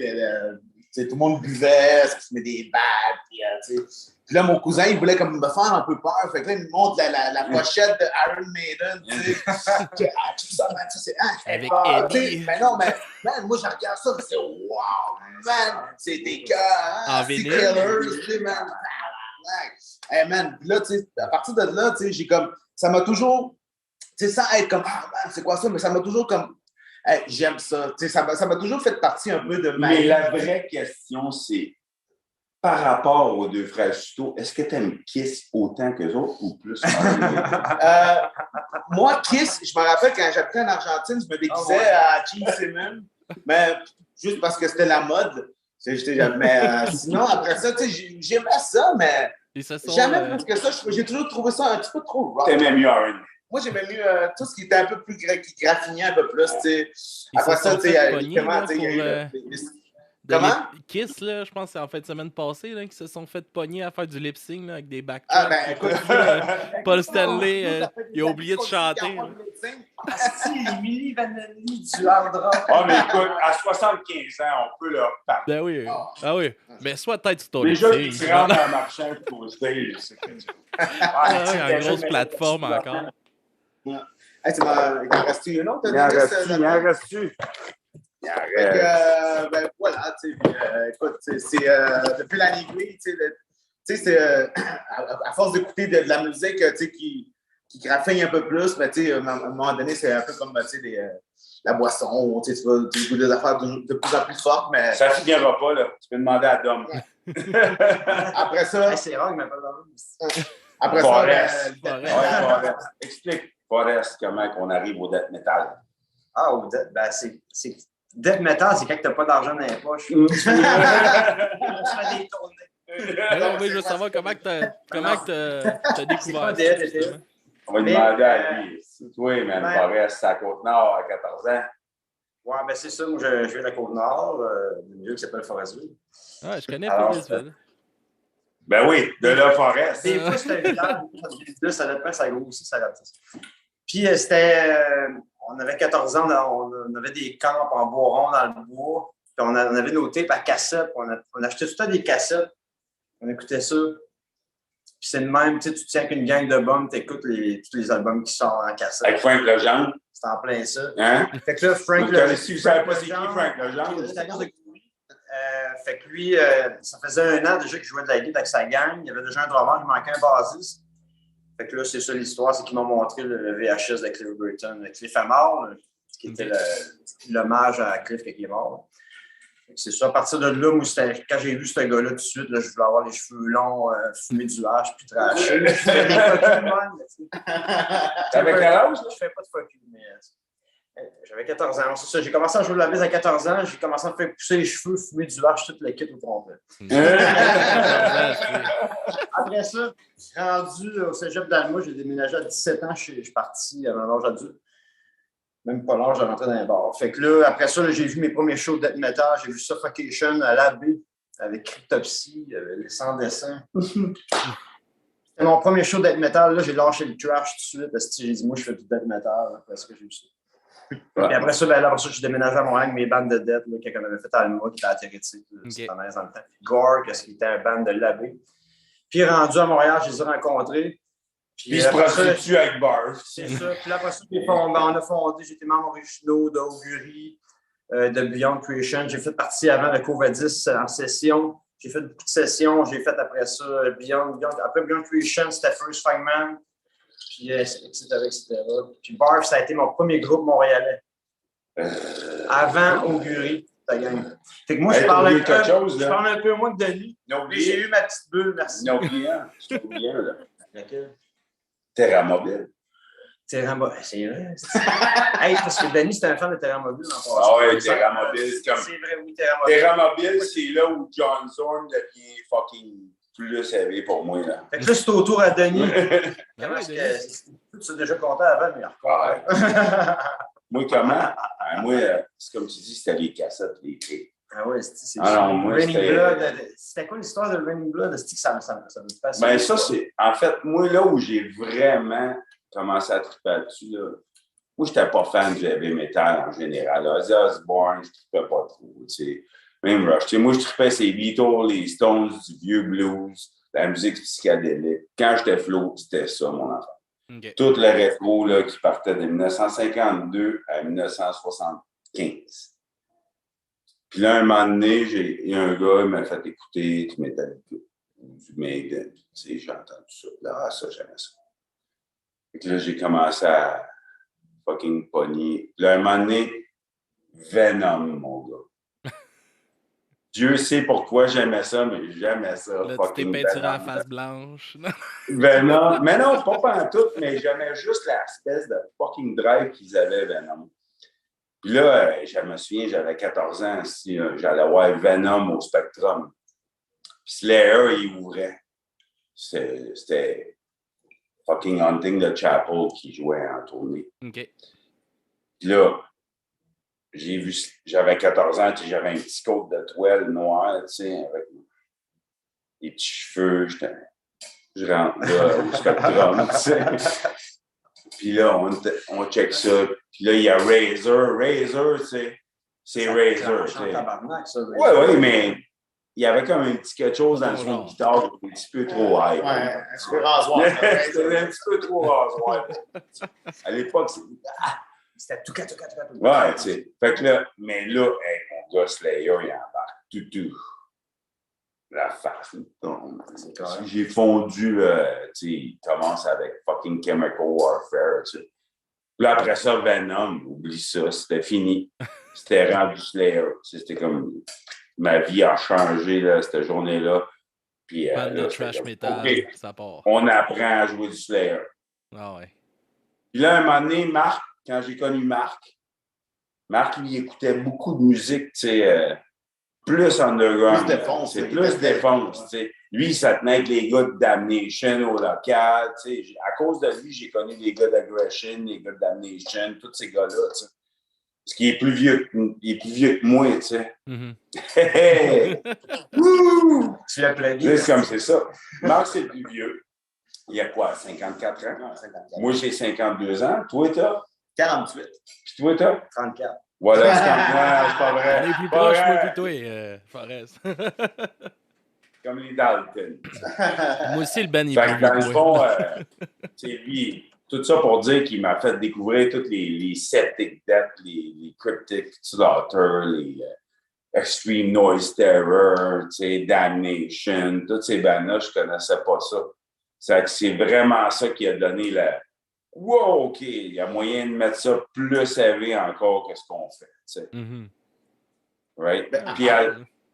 tout le monde buvait, ça se met des bagues, puis là, mon cousin, il voulait comme me faire un peu peur. Fait que là, il me montre la pochette de Iron Maiden, tu sais. Tout ça, man, ça, c'est... Avec peur, Eddie. Mais non, mais, man, moi, je regarde ça, c'est wow, man, c'est des cœurs, En c'est vinyle. Killers, tu sais, man. Hey, man, là, tu sais, à partir de là, tu sais, j'ai comme... Ça m'a toujours... Tu sais, sans être comme, man, c'est quoi ça? Mais ça m'a toujours comme... Hey, j'aime ça. Tu sais, ça m'a toujours fait partie un peu de ma... Mais la vraie question, c'est... Par rapport aux deux frères Suto, est-ce que tu aimes Kiss autant qu'eux autres ou plus? Moi, Kiss, je me rappelle quand j'habitais en Argentine, je me déguisais à Gene Simmons, mais juste parce que c'était la mode. Mais sinon, après ça, j'aimais ça, mais jamais plus que ça. J'ai toujours trouvé ça un petit peu trop rock. T'aimais mieux Iron. Moi, j'aimais mieux tout ce qui était un peu plus qui graffinait un peu plus. Après ça, Comment? Kiss, là, je pense que c'est en fin de semaine passée là, qu'ils se sont fait pogner à faire du lip-sync avec des backtracks. Ah, ben écoute, Paul Stanley, il a oublié de chanter. Milli Vanilli du hard rock. Ah, mais écoute, à 75 ans, on peut leur parler. Ben oui. Ah oui. Mais soit tête sur ton déjà, lip-sync. tu rentres en marchant pour stage, c'est que une grosse plateforme encore. Hey, il en reste-tu une autre? Il en reste-tu. Ben voilà, écoute, c'est depuis la Nigri, c'est à force d'écouter de la musique qui graffine un peu plus, mais à un moment donné, c'est un peu comme la boisson, tu vois des affaires de plus en plus fortes, mais... Ça ne finira pas, là. Tu peux demander à Dom. Après ça... c'est rare, mais pas dans Après Forest. ça... Explique, Forest, comment on arrive au death metal. Ah, au death, ben c'est... Death metal, c'est quand tu n'as pas d'argent dans les poches. Tu fais des tournées. Non, mais je veux savoir comment tu as découvert ça. On va demander à lui. C'est toi, man, Forest, c'est à Côte-Nord à 14 ans. Ouais, ben c'est ça. Moi, je viens de la Côte-Nord, d'une ville qui s'appelle Forestville. Ah, je connais Forestville. Ben oui, de là, Forest. Des fois, c'était un village. Ça dépend, ça grossit, ça dépend. Puis, c'était... on avait 14 ans, on avait des camps en bois rond dans le bois. Puis on avait nos tapes à cassette. On achetait tout le temps des cassettes. On écoutait ça. Puis c'est le même, tu tiens avec une gang de bums, tu écoutes tous les albums qui sortent en cassette. Avec Frank Legendre. C'est en plein ça. Hein? Fait que là, Frank Legendre. Si vous ne savez pas c'est qui Frank Legendre. Fait que lui, ça faisait 1 an déjà qu'il jouait de la guitare avec sa gang. Il y avait déjà un drummer, il manquait un bassiste. Fait que là, c'est ça l'histoire, c'est qu'ils m'ont montré le VHS de Cliff Burton. Cliff est mort, qui était l'hommage à Cliff qui est mort. C'est ça, à partir de là, moi, quand j'ai vu ce gars-là tout de suite, là, je voulais avoir les cheveux longs, fumer du hache, puis tracher. Je fais des fuck you, man. T'avais quel âge? Je fais pas de fuck you, mais j'avais 14 ans. C'est ça, j'ai commencé à jouer de la baisse à 14 ans, j'ai commencé à me faire pousser les cheveux, fumer du hache, toute la kit au complet. Après ça, rendu au cégep d'Alma, j'ai déménagé à 17 ans, je suis parti à mon âge adulte. Même pas l'âge de rentrer dans les bars. Fait que là, après ça, j'ai vu mes premiers shows de death metal, j'ai vu Suffocation à l'Abbé avec Cryptopsy, sans dessin. C'était mon premier show de death metal, là, j'ai lâché le trash tout de suite parce que j'ai dit, moi, je fais du death metal après ce que j'ai vu ça. Ouais. Et après ça, j'ai déménagé à Montréal avec mes bandes de death qu'on avait fait à Alma, qui était à Thérétique, c'était dans le temps. Gore, qui était un band de l'Abbé. Puis rendu à Montréal, je les ai rencontrés. Puis il se prostitue avec Barf. C'est ça. Puis là, après ça, on a fondé, j'étais membre originaux d'Augury, de Beyond Creation. J'ai fait partie avant de Covadis en session. J'ai fait beaucoup de sessions. J'ai fait après ça Beyond. Après Beyond Creation, c'était First Fangman, puis etc. Puis Barf, ça a été mon premier groupe montréalais. Avant Augury, ta gang. Fait que moi, je parle un peu moins que Denis. J'ai eu ma petite bulle, merci. C'est oublié, là. Laquelle? Terramobile. Terramobile, c'est vrai. Hey, parce que Denis, c'était un fan de Terramobile. Ah oui, Terramobile, c'est comme... C'est vrai, oui, Terramobile. Terramobile, c'est là où John Zorn devient fucking plus élevé pour moi, là. Fait que là, c'est au tour à Denis. Tu es déjà content avant, mais moi, comment? Moi, c'est comme tu dis, c'était les cassettes, les clés. Ah ouais, c'est Raining Blood. C'était quoi l'histoire de Raining Blood? C'est que ça me passe. Ben ça, c'est... En fait, moi, là où j'ai vraiment commencé à triper là-dessus, là, moi, j'étais pas fan du heavy metal en général. Ozzy Osbourne, je tripais pas trop, tu sais. Même Rush. Tu sais, moi, je trippais ces Beatles, les Stones, du vieux blues, la musique psychédélique. Quand j'étais flow, c'était ça, mon enfant. Okay. Tout le rétro là, qui partait de 1952 à 1975. Puis là, un moment donné, il y a un gars qui m'a fait écouter du Metallica, du Maiden. Tu sais, j'ai entendu ça. Là, ça, j'aimais ça. Fait que là, j'ai commencé à fucking pogner. Là, un moment donné, Venom, mon gars. Dieu sait pourquoi j'aimais ça, mais j'aimais ça. Là, tu t'es peinturé à la face blanche. Venom. Mais non, pas pantoute, mais j'aimais juste l'espèce de fucking drive qu'ils avaient, Venom. Puis là, je me souviens, j'avais 14 ans, j'allais voir Venom au Spectrum. Puis Slayer, il ouvrait. C'était fucking Hunting the Chapel qui jouait en tournée. OK. Puis là, j'avais 14 ans, j'avais un petit coat de toile noir, tu sais, avec des petits cheveux, je rentre là au Spectrum, tu sais. Puis là, on check ça. Puis là, il y a Razor, tu sais. C'est Razor, tu sais. Oui, mais il y avait comme un petit quelque chose dans le son de guitare un petit peu trop high. Ouais, un petit peu rasoir. C'était un petit peu trop rasoir. À l'époque, c'était tout. Ouais, tu sais. Fait que là, mais là, hey, mon gars Slayer, il embarque tout. La face. J'ai fondu, tu sais, il commence avec fucking Chemical Warfare, tu sais. Puis là, après ça, Venom, oublie ça, c'était fini. C'était rendu Slayer. C'était comme, ma vie a changé, là, cette journée-là. Puis, Bande de là, trash comme, metal, okay, ça part. on apprend à jouer du Slayer. Ah ouais. Puis là, un moment donné, Marc, quand j'ai connu Marc, il écoutait beaucoup de musique, tu sais, plus underground. Plus défonce. C'est plus défonce, tu sais. Lui, il se tenait avec les gars de Damnation au local, tu sais. À cause de lui, j'ai connu les gars d'Aggression, les gars de Damnation, tous ces gars-là, tu sais. Parce qu'il est plus vieux que moi, tu sais. Mm-hmm. Hey! Tu l'as plaigné. C'est comme c'est ça. Marc, c'est le plus vieux. Il a quoi, 54 ans? Non, 54. Moi, j'ai 52 ans. Toi, t'as? 48. Puis toi, t'as? 34. Voilà, c'est pas vrai. On est plus proche, moi, puis toi, Forrest. Comme les Dalton. Moi aussi, le Ben, il Fait est que plus dans vieux le que fond, moi. c'est lui, tout ça pour dire qu'il m'a fait découvrir tous les Septic Death, les Cryptic Slaughter, les Extreme Noise Terror, Damnation, toutes ces bandes-là, je connaissais pas ça. C'est vraiment ça qui a donné la... Wow, OK, il y a moyen de mettre ça plus élevé encore que ce qu'on fait, tu sais. Mm-hmm. Right? Ben, Puis,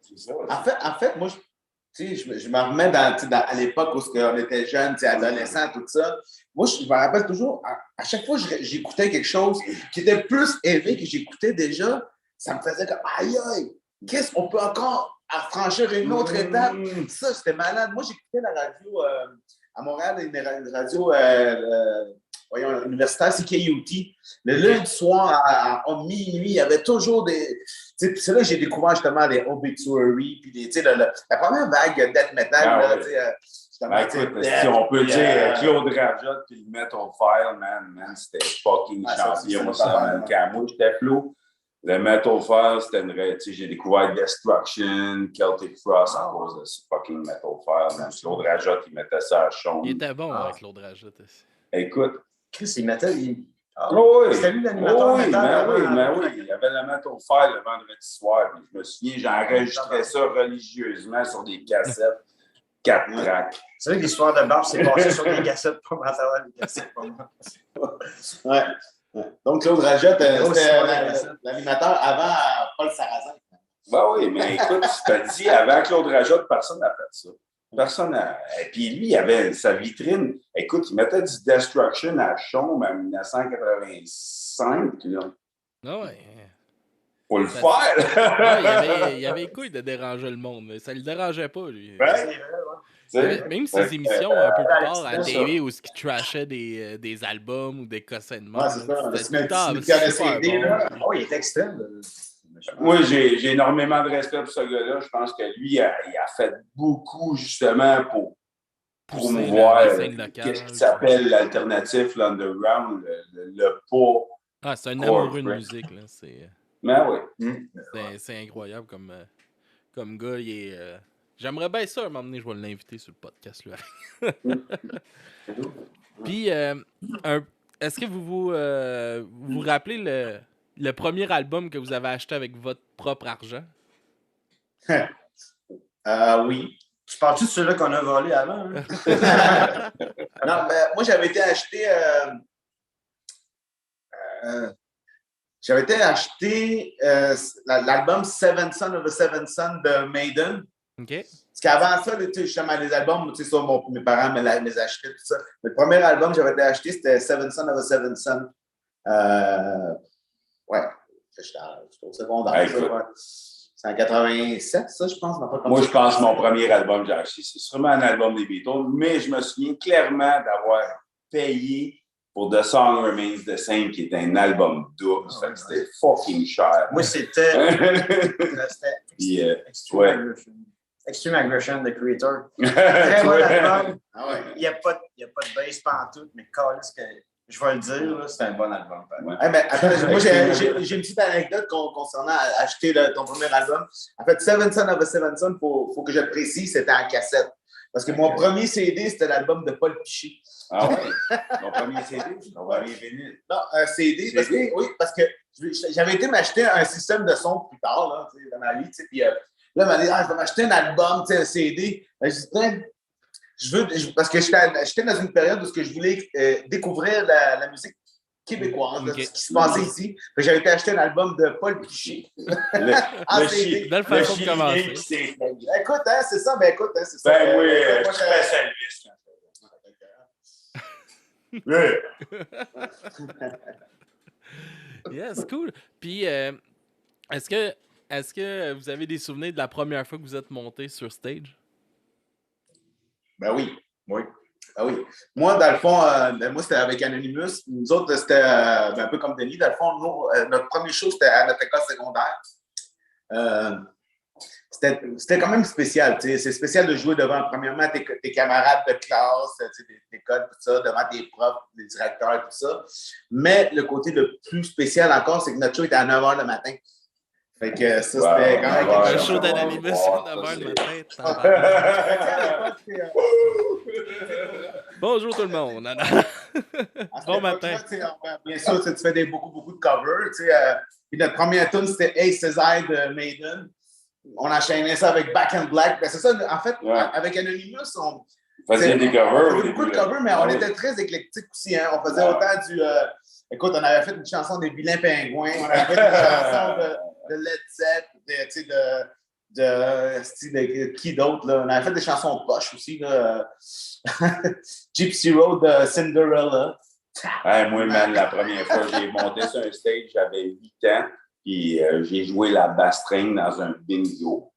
c'est ça. En fait, moi, je me remets à l'époque où on était jeunes, adolescents, tout ça. Moi, je me rappelle toujours, à chaque fois que j'écoutais quelque chose qui était plus élevé que j'écoutais déjà, ça me faisait comme aïe, qu'est-ce qu'on peut encore franchir une autre étape? Ça, c'était malade. Moi, j'écoutais la radio à Montréal, une radio universitaire, c'est KUT. Le lundi soir, à minuit, il y avait toujours des... C'est là que j'ai découvert justement les Obituary, puis la première vague de death metal. Écoute, si on peut dire Claude Rajot puis le Metal File, man, c'était fucking champion, ça, man. Quand moi, j'étais flou, le Metal File, c'était une vraie... J'ai découvert Destruction, Celtic Frost à cause de ce fucking Metal File, man. Claude Rajot, il mettait ça à chaud. Il était bon, Claude Rajot aussi. Écoute... Chris, il mettait... Oui, c'était lui l'animateur metal. Oui. Il y avait le Metal File le vendredi soir. Puis je me souviens, j'enregistrais ça religieusement sur des cassettes, 4 tracks. C'est vrai que l'histoire de Barbe s'est passée sur des cassettes pour m'en savoir des cassettes pour moi. Ouais. Donc, Claude Rajot, c'était l'animateur avant Paul Sarrazin. Ben oui, mais écoute, tu t'as dit, avant Claude Rajot, personne n'a fait ça. Personne n'a... Et puis lui, il avait sa vitrine. Écoute, il mettait du Destruction à Chaume en 1985. Là. Ah ouais. Faut le faire! Il avait les couilles de déranger le monde, mais ça le dérangeait pas, lui. Ouais. Même ses émissions un peu plus tard à la TV où il trashait des albums ou des cossins de mort. Ouais, c'est ça. C'était tout le temps super bon. Oh, il est extrême. Moi, j'ai énormément de respect pour ce gars-là. Je pense que lui, il a fait beaucoup, justement, pour promouvoir ce qui s'appelle l'alternatif, l'underground, le pas. Ah, c'est un amoureux de musique, là. Ben oui. C'est incroyable comme... comme gars. J'aimerais bien ça, à un moment donné, je vais l'inviter sur le podcast, lui. Puis, est-ce que vous vous rappelez le premier album que vous avez acheté avec votre propre argent? Oui. Tu parles-tu de ceux-là qu'on a volés avant? Hein? Non, mais moi, j'avais été acheter l'album Seven Son of a Seven Son de Maiden. OK. Parce qu'avant ça, justement, les albums, ça, mes parents me les achetaient, tout ça. Le premier album que j'avais été acheté, c'était Seven Son of a Seven Son. Ouais, j'étais au secondaire. C'est en 87, ça, je pense. Moi, je pense que mon premier album que j'ai acheté, c'est sûrement un album des Beatles, mais je me souviens clairement d'avoir payé pour The Song Remains the Same, qui est un album double. Ça fait que c'était fucking cher. Moi, c'était Extreme Aggression, The Creator. Très bon album. Il n'y a pas de bass pantoute, mais calisse que je vais le dire, là, c'est un bon album. Ouais. Mais après, moi, j'ai une petite anecdote concernant acheter ton premier album. En fait, Seven Son of a Seven Son, faut que je le précise, c'était en cassette. Parce que mon premier CD, c'était l'album de Paul Piché. Ah ouais? Mon premier CD? Mon premier vinyle? Non, un CD. Parce que j'avais été m'acheter un système de son plus tard, là, dans ma vie. Puis là, il m'a dit, je vais m'acheter un album, un CD. Je dis, parce que j'étais dans une période où je voulais découvrir la musique québécoise, ce qui se passait ici. J'avais été acheter un album de Paul Piché. Belle façon de commencer. Écoute, c'est ça. Ben écoute, c'est ça. Ben oui, je fais Elvis. Yes, cool. Puis, est-ce que vous avez des souvenirs de la première fois que vous êtes monté sur stage? Ben oui. Ah oui. Moi, dans le fond, c'était avec Anonymous. Nous autres, c'était un peu comme Denis. Dans le fond, notre premier show, c'était à notre école secondaire. C'était quand même spécial. C'est spécial de jouer devant, premièrement, tes camarades de classe, d'école, tout ça, devant tes profs, les directeurs, tout ça. Mais le côté le plus spécial encore, c'est que notre show était à 9h le matin. Fait que ça, c'était quand même un show d'Anonymous à 9h le matin. Bonjour tout le monde. Bon matin. Bien sûr, tu fais beaucoup de covers. Puis notre première tune, c'était Ace Eye de Maiden. On enchaînait ça avec Back in Black. Ben, c'est ça, en fait, avec Anonymous, on faisait des covers. On faisait beaucoup de covers, mais on était très éclectique aussi. Hein. On faisait autant du... écoute, on avait fait une chanson des Vilains Pingouins, on avait fait une chanson de Led Zeppelin, de qui d'autre, là? On avait fait des chansons poches aussi, là. Gypsy Road de Cinderella. Moi, man, la première fois que j'ai monté sur un stage, j'avais 8 ans, puis j'ai joué la bass string dans un bingo.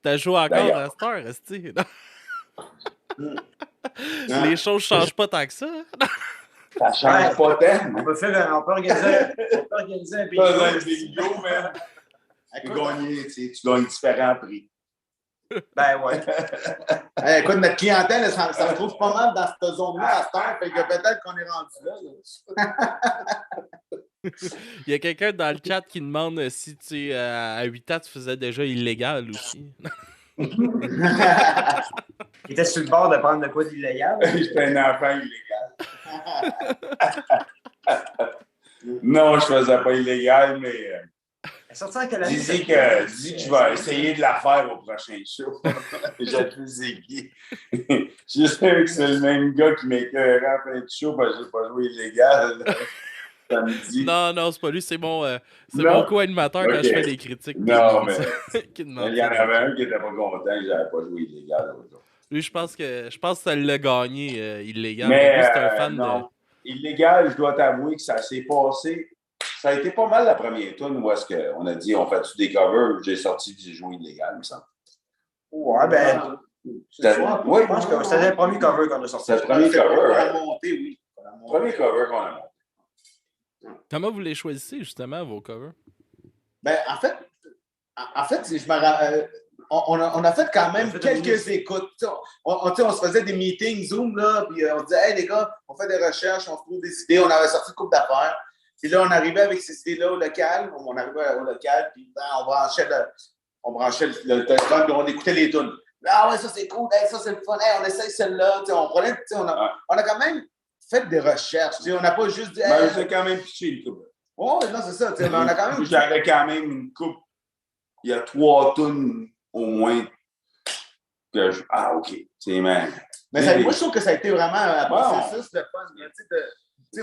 T'as joué encore à cette heure, Esti? Les choses changent pas tant que ça. Ça change pas tant. On peut organiser un bingo, man. Tu gagnes différents prix. Ben ouais. Écoute, notre clientèle, ça se trouve pas mal dans cette zone-là à cette heure, fait que peut-être qu'on est rendu là. Il y a quelqu'un dans le chat qui demande si à 8 ans, tu faisais déjà illégal aussi. Il était sur le bord de prendre de quoi d'illégal? J'étais un enfant illégal. Non, je faisais pas illégal, mais... Dis que je vais essayer de la faire au prochain show. J'ai plus c'est qui. Je sais que c'est le même gars qui m'écœurait en fin de show parce que j'ai pas joué illégal. Non, c'est pas lui, c'est mon co-animateur quand je fais des critiques. Non, mais il y en avait un qui était pas content que j'avais pas joué illégal. Lui, je pense que ça l'a gagné illégal. Mais c'est un fan non. Illégal, je dois t'avouer que ça s'est passé. Ça a été pas mal la première tune où est-ce qu'on a dit on fait-tu des covers, j'ai sorti du jouer illégal, il me semble. Ouais, ben. Oui, je pense que c'était le premier cover qu'on a sorti. C'est le premier cover. On a monté, oui. Le premier cover qu'on a monté. Comment vous les choisissez, justement, vos covers? Ben, en fait, on a fait quand même quelques écoutes. On se faisait des meetings Zoom, là, puis on disait, hey les gars, on fait des recherches, on trouve des idées, on avait sorti une couple d'affaires. Puis là, on arrivait avec ces idées-là au local. On arrivait au local, puis on branchait le téléphone, puis on écoutait les tunes. Ah ouais, ça c'est cool, hey, ça c'est le fun, hey, on essaye celle-là. On a quand même fait des recherches. On n'a pas juste dit. Ben, j'ai quand même pitché une coupe. Oh, non, c'est ça. Mais on a quand même. J'avais quand même une coupe. Il y a 3 tunes au moins que je. Ah, OK. C'est même. Mais ça, moi, je trouve que ça a été vraiment un processus de fun.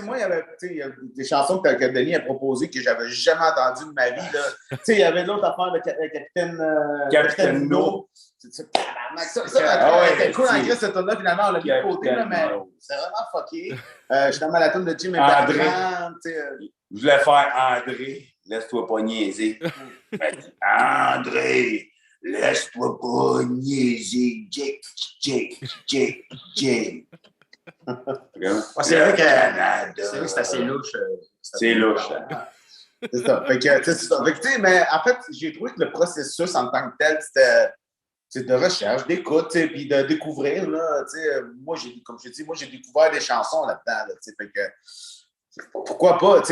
Moi, il y avait des chansons que Denis a proposées que j'avais jamais entendues de ma vie. Il y avait l'autre affaire de Capitaine No. Ça, c'était cool en Christ, cette tune-là. Finalement, on l'a mis de côté, mais c'est vraiment fucké. J'étais à la tune de Jim et Bertrand. Je voulais faire André, laisse-toi pas niaiser. André, laisse-toi pas niaiser. Jake. C'est vrai que c'est assez louche. C'est louche. C'est ça. Fait que, mais en fait, j'ai trouvé que le processus en tant que tel, c'était de recherche, d'écoute, puis de découvrir. Là, moi, comme je dis, j'ai découvert des chansons là-dedans. Là, fait que, pourquoi pas?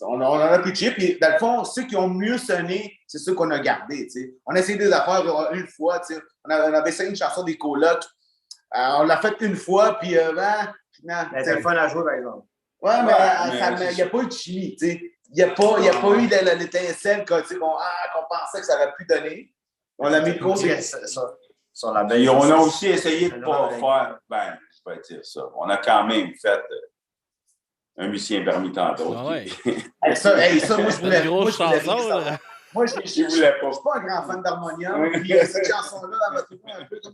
On en a pitché, puis dans le fond, ceux qui ont mieux sonné, c'est ceux qu'on a gardés. On a essayé des affaires une fois. On avait essayé une chanson des colocs. On l'a fait une fois, puis c'est le fun à jouer, par exemple. Ouais, mais il n'y a pas eu de chimie, tu sais. Il n'y a pas eu l'étincelle qu'on pensait que ça aurait pu donner. On l'a mis de côté. On a aussi essayé de ne pas faire, je peux dire ça. On a quand même fait un musicien parmi tant d'autres. Ah ouais. Ça, moi, je voulais. Moi, je ne suis pas un grand fan d'harmonium. Puis cette chanson-là, elle m'a trouvé un peu comme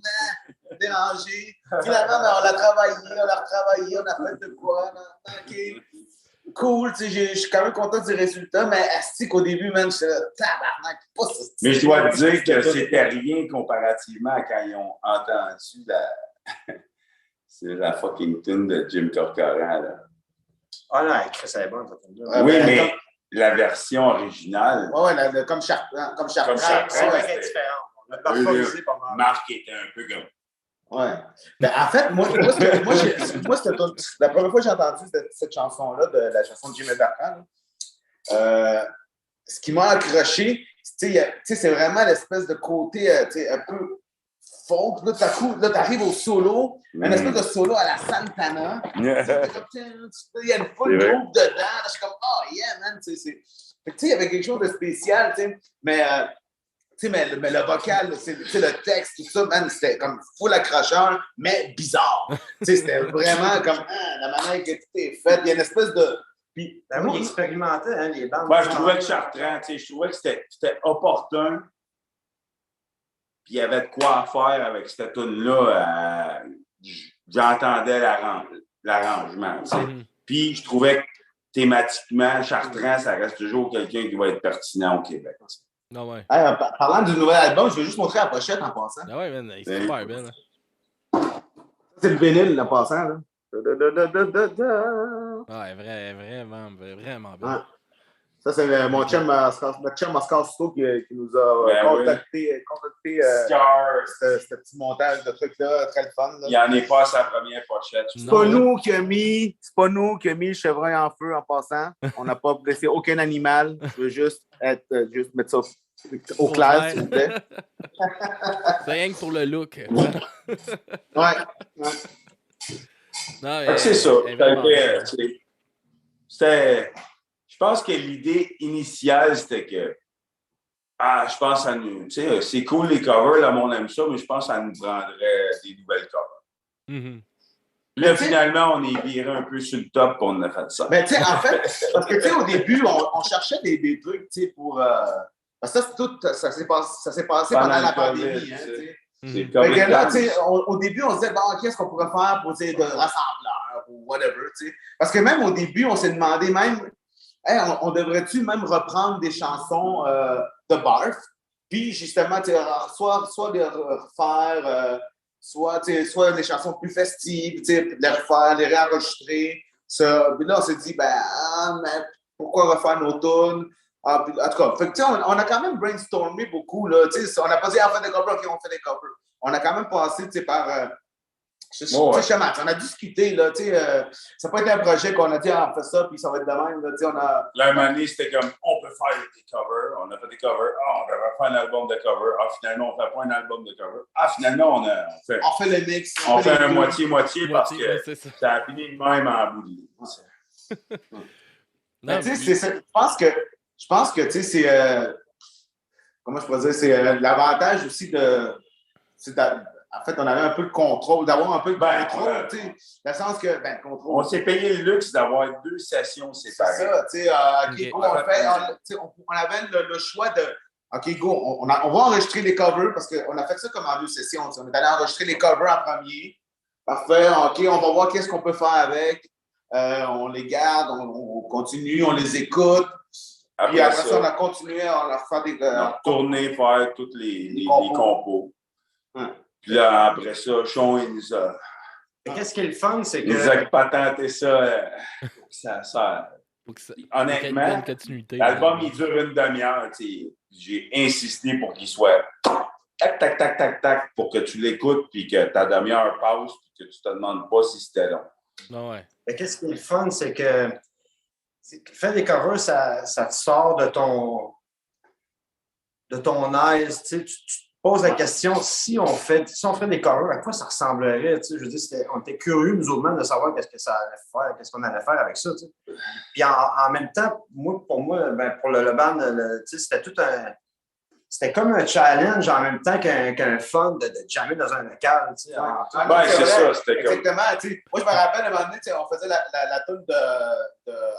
dérangée. Finalement, on l'a travaillé, on l'a retravaillé, on a fait de quoi. OK. Cool, je suis quand même content du résultat, mais asti qu'au début, man, je suis tabarnak, pas ça. Mais je dois te dire que c'était rien comparativement à quand ils ont entendu la fucking tune de Jim Corcoran. Là. Ah non, c'est bon, ça. Oui, mais la version originale. Oui, comme Chartrand. C'est différent. On a parfoisé pas mal. Marc était un peu comme. Ouais. Ben, en fait, moi la première fois que j'ai entendu cette chanson-là, de la chanson de Jim et Bertrand, ce qui m'a accroché, c'est vraiment l'espèce de côté un peu folk. Là, tout à coup, là, tu arrives au solo, un espèce de solo à la Santana. Il y a une foule de groupe dedans. Là, je suis comme, oh yeah, man. Il y avait quelque chose de spécial, mais le vocal, le texte, tout ça, man, c'était comme full accrocheur, mais bizarre. C'était vraiment comme la manière que tout est fait. Il y a une espèce de. Puis, il expérimentait, hein, les bandes. Ouais, je trouvais que Chartrand, je trouvais que c'était opportun. Puis il y avait de quoi faire avec cette tune-là. J'entendais l'arrangement. Puis je trouvais que thématiquement, Chartrand, ça reste toujours quelqu'un qui va être pertinent au Québec. Ah ouais. Parlant du nouvel album, je vais juste montrer la pochette en passant. Ah ouais, man, il est super bien. C'est le vinyle en passant. Là. Ouais, vraiment bien. Ah. Ça, c'est notre chum Oscar Souto qui nous a contacté ce petit montage de trucs-là, très le fun. Là. Il n'en est pas à sa première pochette. C'est pas nous qui a mis le chevreuil en feu en passant. On n'a pas blessé aucun animal. Je veux juste mettre ça au clair, s'il vous plaît. C'est rien que pour le look. Ouais. Non, c'est ça. Je pense que l'idée initiale, c'était que je pense à nous. Tu sais, c'est cool les covers, le monde aime ça, mais je pense que ça nous prendrait des nouvelles covers. Mm-hmm. Là, finalement, on est viré un peu sur le top et on a fait ça. Mais tu sais, en fait, parce que tu sais, au début, on cherchait des trucs, tu sais, pour. Parce que ça s'est passé pendant la pandémie. Fait que là, tu sais, au début, on se disait, qu'est-ce qu'on pourrait faire pour de rassembleur ou whatever, tu sais. Parce que même au début, on s'est demandé même, on devrait-tu même reprendre des chansons de Barf, puis justement, soit les refaire, soit des chansons plus festives, les refaire, les réenregistrer. Puis là, on s'est dit, mais pourquoi refaire nos tunes? En tout cas, on a quand même brainstormé beaucoup. Là, on n'a pas dit, on fait des covers, OK, on fait des covers. On a quand même passé par On a discuté, là, ça n'a pas été un projet qu'on a dit, on fait ça, puis ça va être de même. Là, Là, un moment donné, c'était comme, on peut faire des covers. On a fait des covers. On devrait faire un album de cover. Finalement, on ne fait pas un album de cover. Finalement, on fait le mix. On fait un moitié-moitié parce que ça a fini de même en bout de ligne. Mais tu sais, je pense que, tu sais, c'est... comment je pourrais dire? C'est l'avantage aussi de... En fait, on avait un peu le contrôle, d'avoir un peu le contrôle, tu sais, dans le sens que, le contrôle... On s'est payé le luxe d'avoir 2 sessions séparées. C'est ça, tu sais, on avait le choix de, OK, go, on va enregistrer les covers, parce qu'on a fait ça comme en 2 sessions, on est allé enregistrer les covers en premier, parfait, OK, on va voir qu'est-ce qu'on peut faire avec, on les garde, on continue, on les écoute, puis après ça, on a continué à leur faire des... tourner, faire tous les compos. Puis là, après ça, Sean, il nous a... Qu'est-ce qui est le fun, c'est que... Il nous a patenté ça pour que ça sorte. Honnêtement, l'album, il dure une demi-heure. J'ai insisté pour qu'il soit tac, tac, tac, tac, tac, pour que tu l'écoutes, puis que ta demi-heure passe, puis que tu te demandes pas si c'était long. Ouais. Mais qu'est-ce qui est le fun, c'est que faire des covers, ça te sort de ton aise. Tu te poses la question, si on fait des covers, à quoi ça ressemblerait? Je veux dire, on était curieux, nous autres, de savoir qu'est-ce qu'on allait faire avec ça. Puis en même temps, pour moi, pour le band, c'était tout un... C'était comme un challenge en même temps qu'un fun de jammer dans un local. C'est ça, c'était comme... Exactement. Moi, je me rappelle, à un moment donné, on faisait la tune de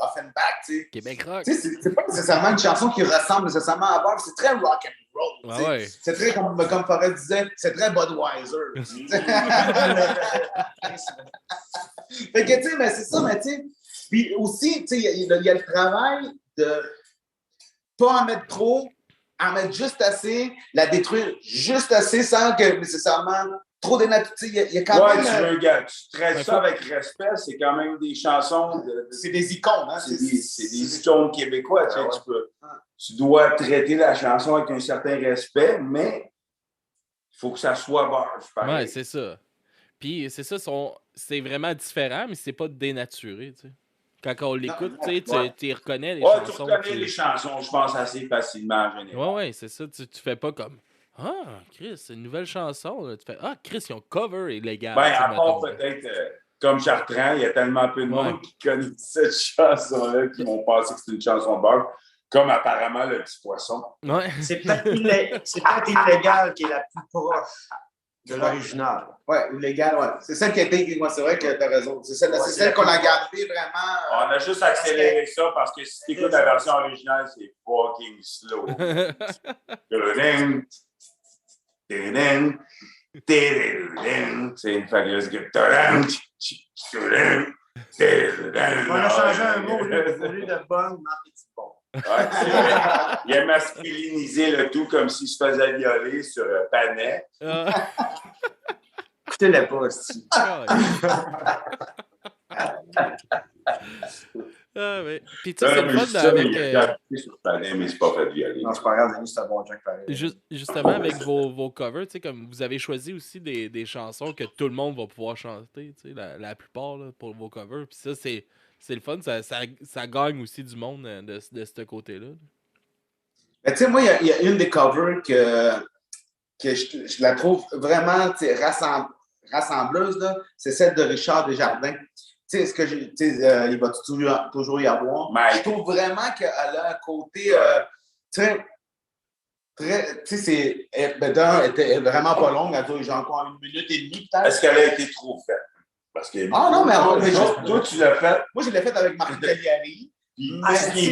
Offenbach. Québec rock. C'est pas nécessairement une chanson qui ressemble nécessairement à Bob, c'est très rock and roll. Ouais. C'est très, comme Forrest disait, c'est très Budweiser. Fait que, tu sais, mais c'est ça, mais tu sais. Puis aussi, tu sais, il y a le travail de pas en mettre trop, en mettre juste assez, la détruire juste assez sans que nécessairement trop dénaturé. Il y a quand même. Tu traites ça avec respect, c'est quand même des chansons. C'est des icônes, hein? C'est des icônes québécois. Tu dois traiter la chanson avec un certain respect, mais il faut que ça soit barge. Ouais, c'est ça. Puis c'est ça, c'est vraiment différent, mais c'est pas dénaturé, tu sais. Quand on l'écoute, tu reconnais les chansons. Tu reconnais les chansons, je pense, assez facilement en général. Ouais, c'est ça. Tu fais pas comme Chris, c'est une nouvelle chanson. Là. Tu fais Chris, ils ont cover illégal. À part peut-être, comme Chartrand, il y a tellement peu de monde qui connaît cette chanson-là qui vont penser que c'est une chanson de beurre, comme apparemment Le Petit Poisson. Ouais. C'est peut-être illégal qui est la plus proche de l'original. Oui, illégal, ouais. C'est celle qui a été. Moi, c'est vrai que tu as raison. C'est celle qu'on a gardée vraiment. On a juste accéléré ça parce que si tu écoutes la version originale, c'est fucking slow. C'est une fabuleuse guitare. On a changé un mot au lieu de bonne, marqué de bon. Il a masculinisé le tout comme s'il se faisait violer sur Panet. Écoutez-le pas, aussi. Puis tu sais, c'est le fun avec... Il a sur Panet, mais c'est pas fait violer. Non, c'est pas grave, c'est un bon Jack pareil. Justement, avec vos covers, tu sais, comme vous avez choisi aussi des chansons que tout le monde va pouvoir chanter, tu sais, la plupart là, pour vos covers. Puis ça, c'est le fun, ça gagne aussi du monde de ce côté-là. Tu sais, moi, il y a une des covers que je la trouve vraiment rassembleuse, c'est celle de Richard Desjardins. Tu sais, il va toujours y avoir. Mike. Je trouve vraiment qu'elle a un côté très. Tu sais, d'un, elle était vraiment pas longue, elle dure genre quoi, 1 minute et demie peut-être. Est-ce qu'elle a été trop faite? Parce que non, mais toi, tu l'as fait. Moi, je l'ai fait avec Marc Cagliari. Puis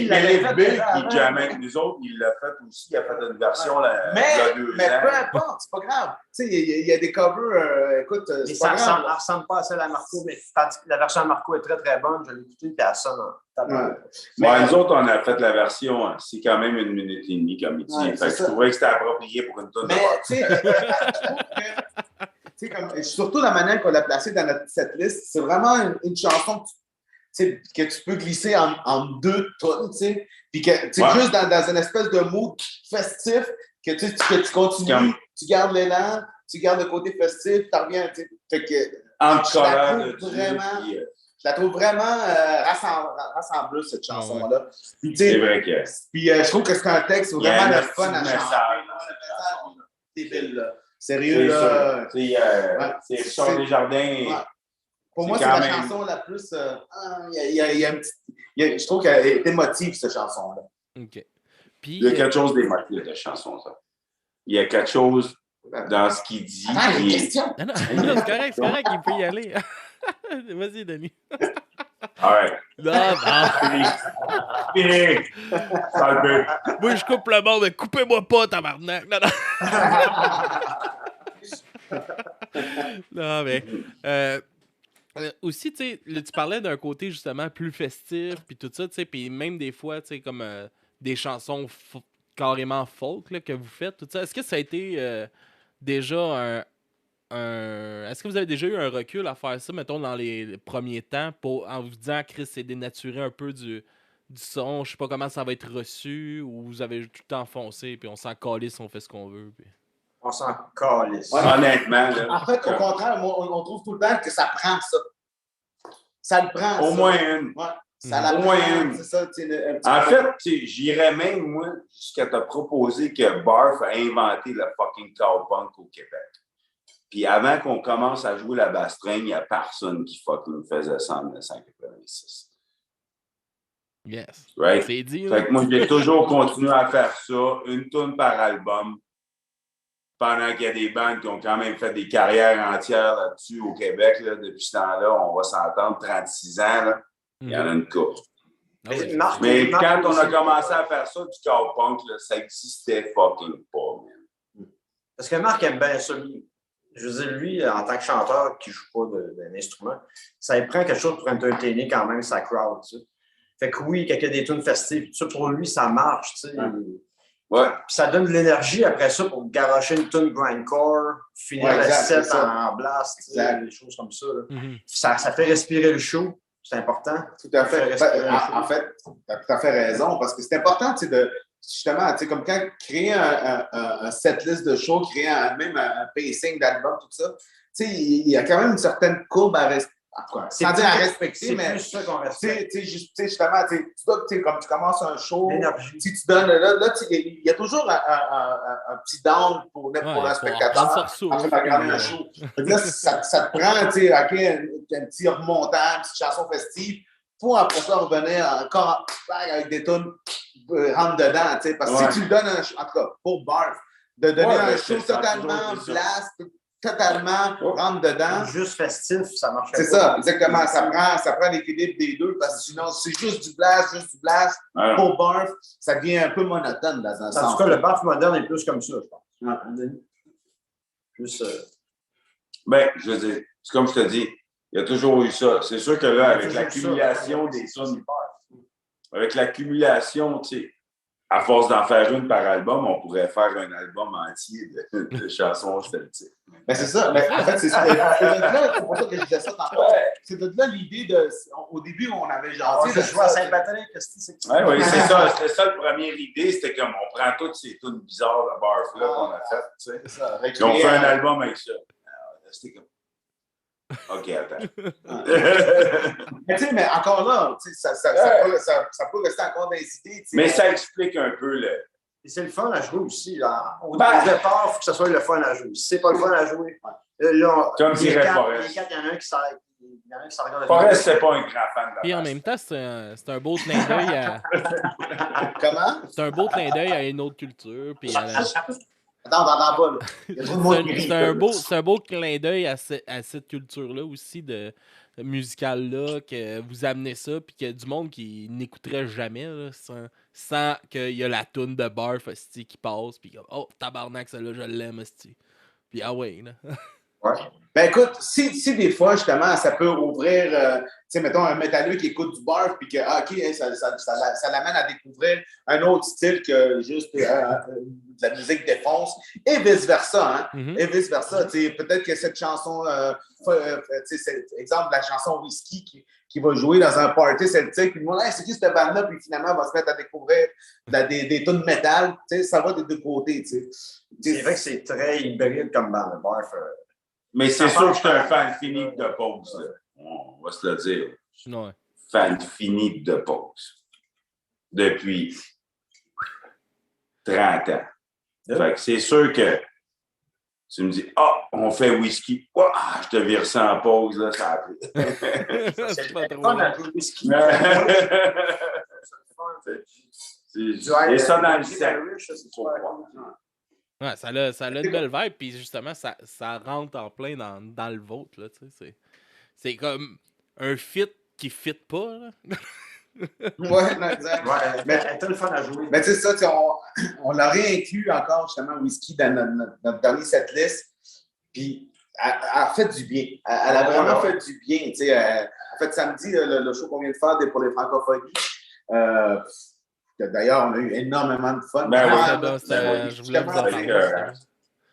Philippe B, qui jamais avec nous autres, il l'a fait aussi. Il a fait une version il y a 2 ans. Mais peu importe, c'est pas grave. Tu sais, il y a des covers, écoute, c'est pas grave. Ça ne ressemble pas à celle à Marco, mais la version de Marco est très, très bonne. Je l'ai écoutée, puis elle sonne. Nous autres, on a fait la version, c'est quand même 1 minute et demie, comme il dit. Fait que je trouvais que c'était approprié pour une tonne de Mais, tu sais, je trouve que, surtout la manière qu'on l'a placée dans notre setlist, c'est vraiment une chanson que tu peux glisser en 2 tonnes, tu sais, puis que juste dans une espèce de mood festif, que tu continues, tu gardes l'élan, tu gardes le côté festif, tu reviens, tu sais. Fait que je la trouve vraiment rassembleuse, cette chanson-là. Puis, c'est vrai que... Puis je trouve que c'est un texte vraiment le fun à chanter. Débile, là. Sérieux, là. C'est Richard Desjardins. Ouais. Pour moi, c'est la chanson la plus... je trouve qu'elle est émotive, cette chanson-là. OK. Puis, il y a quelque chose d'émotif de cette chanson, ça. Il y a quelque chose dans ce qu'il dit. Attends, il y a une question. Non, c'est correct, il peut y aller. Vas-y, Denis. All right. Non. Fini. Moi, je coupe le monde, mais coupez-moi pas, tabarnak. Non, mais... aussi, tu sais, tu parlais d'un côté, justement, plus festif, puis tout ça, tu sais, puis même des fois, tu sais, comme des chansons carrément folk là, que vous faites, tout ça. Est-ce que ça a été déjà Est-ce que vous avez déjà eu un recul à faire ça, mettons, dans les premiers temps, en vous disant, Chris, c'est dénaturé un peu du son, je sais pas comment ça va être reçu, ou vous avez tout le temps foncé, puis on s'en calisse, on fait ce qu'on veut. Puis... On s'en calisse. Ouais, honnêtement. Là, en fait, au contraire, on trouve tout le temps que ça prend ça. Ça le prend. Au moins une. Ouais. Ça la au prend, moins une. C'est ça, en fait, j'irais même, moi, jusqu'à te proposer que Barf a inventé le fucking cowpunk au Québec. Puis avant qu'on commence à jouer la bastringue, il n'y a personne qui fucking faisait ça en 1986. Yes. Right? C'est dit. Fait que moi, j'ai toujours continué à faire ça, une tourne par album, pendant qu'il y a des bandes qui ont quand même fait des carrières entières là-dessus au Québec. Là, depuis ce temps-là, on va s'entendre, 36 ans, là, il y en a une couple. Mais quand on a commencé à faire ça, du cowpunk, ça existait fucking pas, man. Parce que Marc aime bien ça. Je veux dire, lui, en tant que chanteur qui ne joue pas d'un instrument, ça lui prend quelque chose pour entertainer quand même sa crowd. Tu sais. Fait que oui, quand il y a des tunes festives, tout ça, pour lui, ça marche. Tu sais. Ouais. Puis ça donne de l'énergie après ça pour garocher une tune grindcore, finir le set en blast, tu sais, des choses comme ça. Ça fait respirer le show. C'est important. Tout à fait. En fait, tu as tout à fait raison, parce que c'est important, tu sais, de... Justement, tu sais, comme quand créer un setlist de show, créer même un pacing d'album, tout ça, tu sais, il y a quand même une certaine courbe à respecter. Sans dire à respecter, mais plus ça qu'on respecte. Justement, comme tu commences un show, si tu donnes, là il y a toujours un petit down pour le spectateur en train de regarder un show. Là, ça te prend, tu sais, un petit remontant, une petite chanson festive, pour après ça revenir encore avec des tunes rentre dedans, tu sais, parce que si tu le donnes en tout cas, pour Barf, de donner un show totalement blast, totalement rentre dedans. Juste festif, ça marche pas. C'est ça, exactement. Ça prend l'équilibre des deux, parce que sinon, c'est juste du blast, pour Barf, ça devient un peu monotone dans un sens. En tout cas, le Barf moderne est plus comme ça, je pense. Plus. Ben, je veux dire, c'est comme je te dis, il y a toujours eu ça. C'est sûr que là, avec l'accumulation des tunes, avec l'accumulation, tu sais, à force d'en faire une par album, on pourrait faire un album entier de chansons celtiques. Ben c'est ça. Mais en fait, c'est pour ça que je disais ça tantôt. C'est de là l'idée de. Au début, on avait genre. Je joue à Saint-Patrick. Oui, c'est ça. C'était ça la première idée. C'était comme on prend toutes ces tunes bizarres de Barf-là qu'on a faites. Tu sais. C'est ça. Et on fait un album avec ça. C'était comme. OK, attends. Mais tu sais, mais encore là, ça peut rester encore dans les idées. Mais ça explique un peu le. Et c'est le fun à jouer aussi. Là. Au départ, il faut que ce soit le fun à jouer. Si c'est pas le fun à jouer, là, comme dirait Forrest. Il y en a un qui s'arrête. Forrest, c'est pas un grand fan de la Puis en même temps, c'est un beau clin d'œil à. Comment? C'est un beau clin d'œil à une autre culture. Puis à la... Attends, on t'entend pas, là. Il y a trop de monde qui c'est un beau clin d'œil à cette culture-là aussi, de musicale-là, que vous amenez ça, puis qu'il y a du monde qui n'écouterait jamais, là, sans qu'il y a la toune de Barf qui passe, puis oh, tabarnak, celle-là, je l'aime, hostie. Puis ah ouais, là. Ouais. Ben écoute, si des fois, justement, ça peut ouvrir, tu sais, mettons, un métalleux qui écoute du Barf, puis que, OK, ça l'amène à découvrir un autre style que juste de la musique défonce, et vice-versa, hein. Et vice-versa, tu sais, peut-être que cette chanson, tu sais, exemple, la chanson Whisky qui va jouer dans un party celtique, puis moi, hey, c'est qui cette bande-là, puis finalement, on va se mettre à découvrir des tunes métal, tu sais, ça va des deux côtés, tu sais. C'est vrai que c'est très hybride comme bande, Barf. Mais c'est sûr que je suis un fan fini de Pose. On va se le dire. Ouais. Fan fini de Pose. Depuis 30 ans. Fait que c'est sûr que tu me dis, on fait whisky. Je te vire ça en pause, là, ça a pris. C'est pas trop. Whisky. Et ça dans le sac. Ouais, ça a une belle vibe, puis justement, ça rentre en plein dans le vôtre, là, tu sais. C'est comme un fit qui fit pas, là. Ouais, non, exact. Ouais, mais t'as le fun à jouer. Mais tu sais, ça, on l'a réinclus encore, justement, whisky dans notre dernier setlist. Puis, elle a fait du bien. Elle a vraiment fait du bien. Tu sais, en fait, samedi, le show qu'on vient de faire pour les francophonies, d'ailleurs, on a eu énormément de fun. Je voulais vous en parler.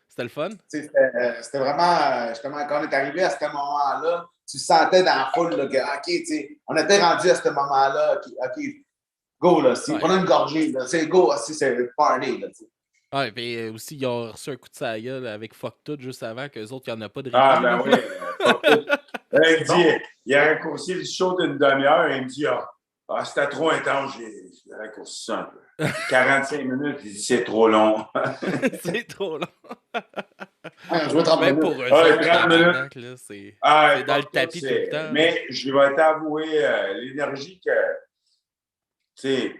C'était le fun? C'était vraiment, justement, quand on est arrivé à ce moment-là, tu sentais dans la foule là, que, OK, tu sais, on était rendu à ce moment-là, OK, go, là, si on a une gorgée, là, c'est go, c'est party, là, tu sais. Ah, et puis aussi, ils ont reçu un coup de sa gueule avec Fuck Tout juste avant qu'eux autres, il n'y en a pas de review. Fuck Tout. Il a raccourci le show d'une demi-heure et il me dit, c'était trop intense, j'ai raccourci ça un peu. 45 minutes, il dit, c'est trop long. C'est trop long. Je veux 30 minutes. Pour eux, 30 minutes. Là, c'est dans le tapis tout le temps. Mais je vais t'avouer, l'énergie que, tu sais,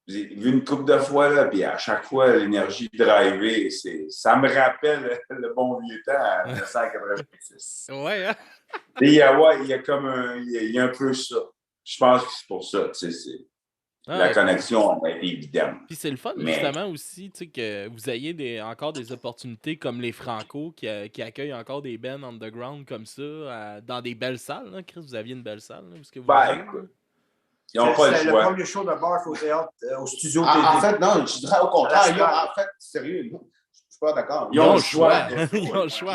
j'ai vu une couple de fois, là, puis à chaque fois, l'énergie drivée, ça me rappelle le bon vieux temps à 1986. Ouais, hein? Il y a comme il y a un peu ça. Je pense que c'est pour ça, tu sais, la connexion est évidente. Puis c'est le fun, justement, aussi, tu sais, que vous ayez encore des opportunités comme les Franco qui accueillent encore des bands underground comme ça, dans des belles salles, là. Chris, vous aviez une belle salle, là, parce que vous écoute, ils n'ont pas le choix. Le premier show de Barf au théâtre, au studio TD. En fait, non, je dirais au contraire. En fait, sérieux, je ne suis pas d'accord. Ils ont le choix. Ils ont le choix.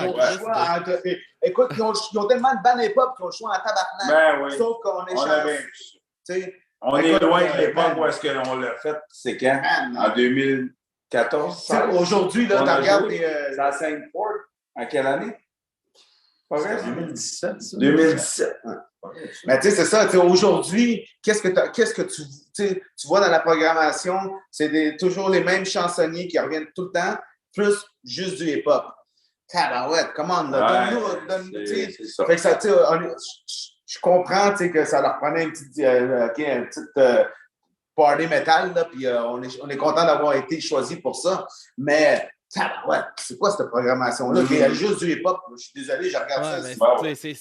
Écoute, ils ont tellement de bandes hip-hop qu'ils ont le choix en tabarnak. Ben oui. Sauf qu'on est chanceux. On est loin de l'époque où est-ce qu'on l'a fait. C'est quand? En 2014? Aujourd'hui, là, tu regardes C'est à Saint-Port. En quelle année? Pas vrai? 2017. 2017. Mais tu sais, c'est ça. Aujourd'hui, qu'est-ce que tu vois dans la programmation? C'est toujours les mêmes chansonniers qui reviennent tout le temps, plus juste du hip-hop. Tabarouette, comment donne-nous. Fait que ça, tu sais, je comprends que ça leur prenait une petite party metal, là, puis on est content d'avoir été choisi pour ça. Mais, c'est quoi cette programmation-là? Il y a juste du hip-hop. Je suis désolé, je regarde ça. C'est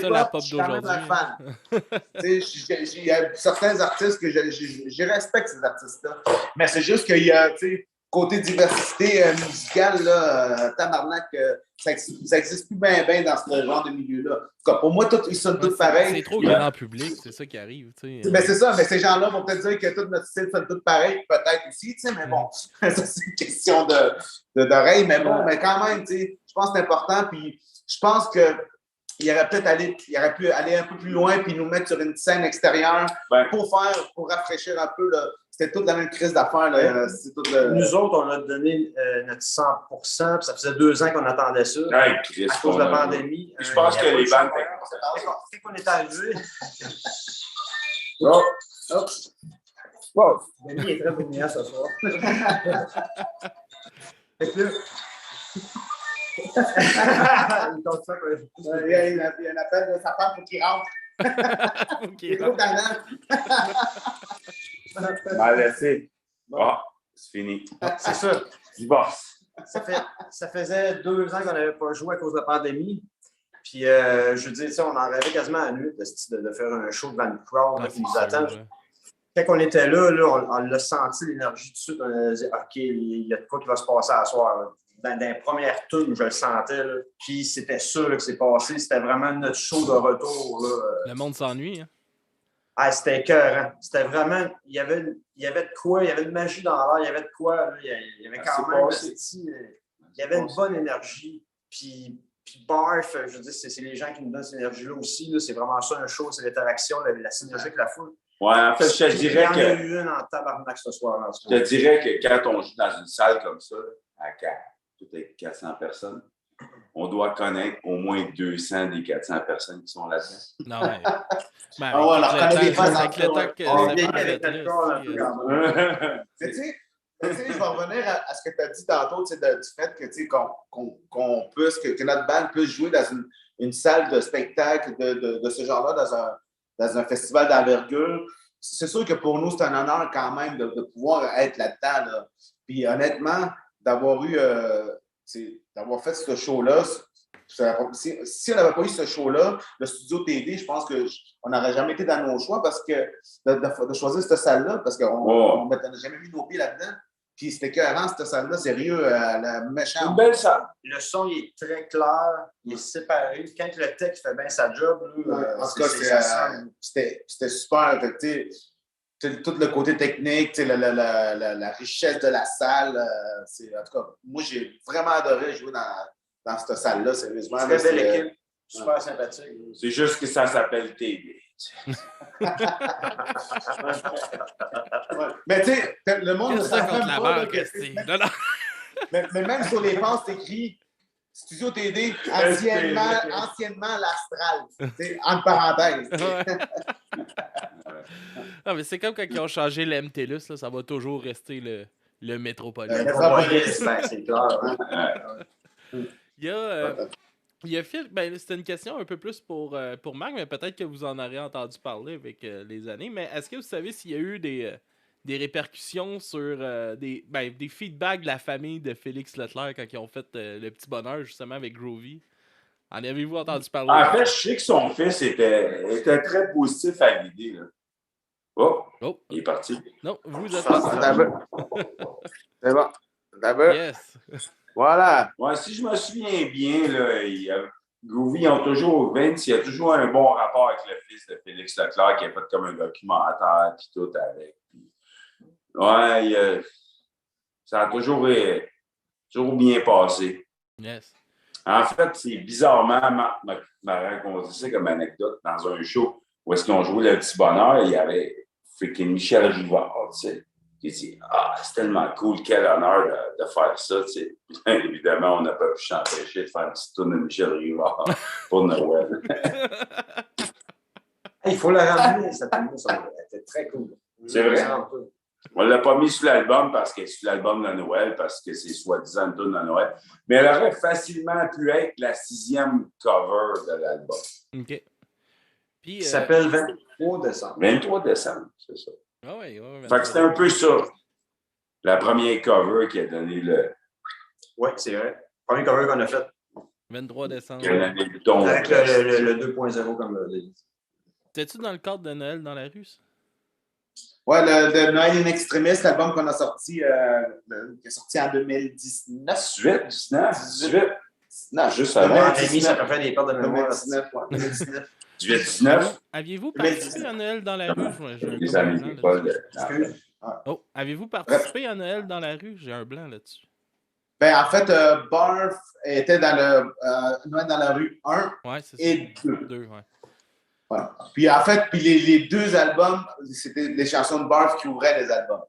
ça la pop d'aujourd'hui. Il y a certains artistes que je respecte, ces artistes-là. Mais c'est juste qu'il y a, côté diversité musicale, là, tabarnak, ça n'existe plus bien dans ce genre de milieu-là. En tout cas, pour moi, ils sont tous pareils. C'est trop grand public, c'est ça qui arrive. Ben, c'est ça, mais ces gens-là vont peut-être dire que tout notre style sonne tous pareil, peut-être aussi, mais bon, ça c'est une question d'oreille, mais bon, mais quand même, je pense que c'est important, puis je pense que il aurait pu aller un peu plus loin puis nous mettre sur une scène extérieure pour rafraîchir un peu. C'était toute la même crise d'affaires. Nous autres, on a donné notre 100%, puis ça faisait 2 ans qu'on attendait ça. À cause de la pandémie. Je pense que les bandes... Quand on est arrivé... Denis est très dominant ce soir. Il y a un appel de sa femme pour qu'il rentre. Il est trop talent. Laissé. C'est fini. C'est ça. Divorce. Ça faisait 2 ans qu'on n'avait pas joué à cause de la pandémie. Puis, je veux dire, on en rêvait quasiment à la nuit de faire un show devant le crowd qui nous attend. Quand on était là, on l'a senti, l'énergie tout de suite. On a dit, OK, il y a de quoi qui va se passer à soir. Là. Dans les premières tunes, je le sentais. Là. Puis c'était ça là, que c'est passé. C'était vraiment notre show de retour. Là. Le monde s'ennuie. Hein? Ah, c'était écœurant. C'était vraiment... Il y avait de quoi. Il y avait de magie dans l'air. Il y avait de quoi. Là. Il y avait quand même... Il y avait une bonne énergie. Puis Barf, je veux dire, c'est les gens qui nous donnent cette énergie-là aussi. Là. C'est vraiment ça, un show. C'est l'interaction, la synergie avec la foule. Ouais, en fait, je te dirais que... Il y en a eu une en tabarnak ce soir-là. Je te dirais que quand on joue dans une salle comme ça, à 400 personnes, on doit connaître au moins 200 des 400 personnes qui sont là-dedans. Non, ouais. Ben, Ah ouais, on leur connaît des fois. avec le temps que On ça vient fait avec là, le corps un peu quand même. Mais tu sais, je vais revenir à ce que tu as dit tantôt, du fait que, qu'on puisse, que notre band puisse jouer dans une salle de spectacle de ce genre-là, dans un festival d'envergure. C'est sûr que pour nous, c'est un honneur quand même de pouvoir être là-dedans. Là. Puis honnêtement, d'avoir fait ce show-là, si on n'avait pas eu ce show-là, le studio TD, je pense qu'on n'aurait jamais été dans nos choix parce que de choisir cette salle-là, parce qu'on n'a jamais mis nos pieds là-dedans. Puis c'était écœurant, cette salle-là, sérieux, la méchante. C'est une belle salle. Le son, il est très clair, il est séparé. Quand le tech fait bien sa job, en tout cas, c'était super. Tout le côté technique, la richesse de la salle. En tout cas, moi, j'ai vraiment adoré jouer dans cette salle-là, sérieusement. Très belle équipe, super sympathique. C'est juste que ça s'appelle TD. Mais tu sais, le monde ne ça sait contre même la pas. banque, non. Mais même sur les passes, c'est écrit Studio TD, anciennement l'Astral. Entre parenthèses. Non, mais c'est comme quand ils ont changé l'MTLUS, là, ça va toujours rester le Métropolis. Le Métropolis, c'est clair. Il y a Phil, c'était une question un peu plus pour Marc, mais peut-être que vous en aurez entendu parler avec les années. Mais est-ce que vous savez s'il y a eu des répercussions sur des feedbacks de la famille de Félix Leclerc quand ils ont fait le petit bonheur justement avec Groovy? En avez-vous entendu parler? En fait, je sais que son fils était très positif à l'idée. Là. Oh, il est parti. Non, vous êtes C'est bon. D'abord. Yes. Voilà. Ouais, si je me souviens bien, là, Groovy, il a toujours un bon rapport avec le fils de Félix Leclerc qui a fait comme un documentaire puis tout avec. Ouais, ça a toujours bien passé. Yes. En fait, c'est bizarrement, Marc m'a raconté ça comme anecdote dans un show où est-ce qu'ils ont joué le petit bonheur, il y avait freaking Michel Rivard, tu sais. Il dit c'est tellement cool, quel honneur de faire ça, tu sais. Évidemment, on n'a pas pu s'empêcher de faire une petite tourne de Michel Rivard pour Noël. Il faut la ramener, cette tournée, c'était très cool. C'est vrai? On ne l'a pas mis sur l'album parce que c'est sur l'album de Noël, parce que c'est soi-disant une tourne de Noël. Mais elle aurait facilement pu être la 6e cover de l'album. OK. Puis, il s'appelle 23 décembre. 23 décembre, c'est ça. Ah ouais, fait que c'était un peu ça. La première cover qui a donné le... Oui, c'est vrai. Premier cover qu'on a fait. 23 décembre. Avec le 2.0 comme le dit. T'es-tu dans le cadre de Noël dans la rue, ça? Ouais, de Noël in Extremis, l'album qu'on a sorti, qui est sorti en 2019. 18. Non, juste avant. Ça a fait des portes de mémoire. 2019. Aviez-vous participé à Noël dans la rue? Les amis, Paul. Avez-vous participé à Noël dans la rue? J'ai un blanc là-dessus. En fait, Barf était dans le Noël dans la rue 1 et 2. Ouais. Ouais. Puis en fait, les deux albums, c'était les chansons de Barf qui ouvraient les albums.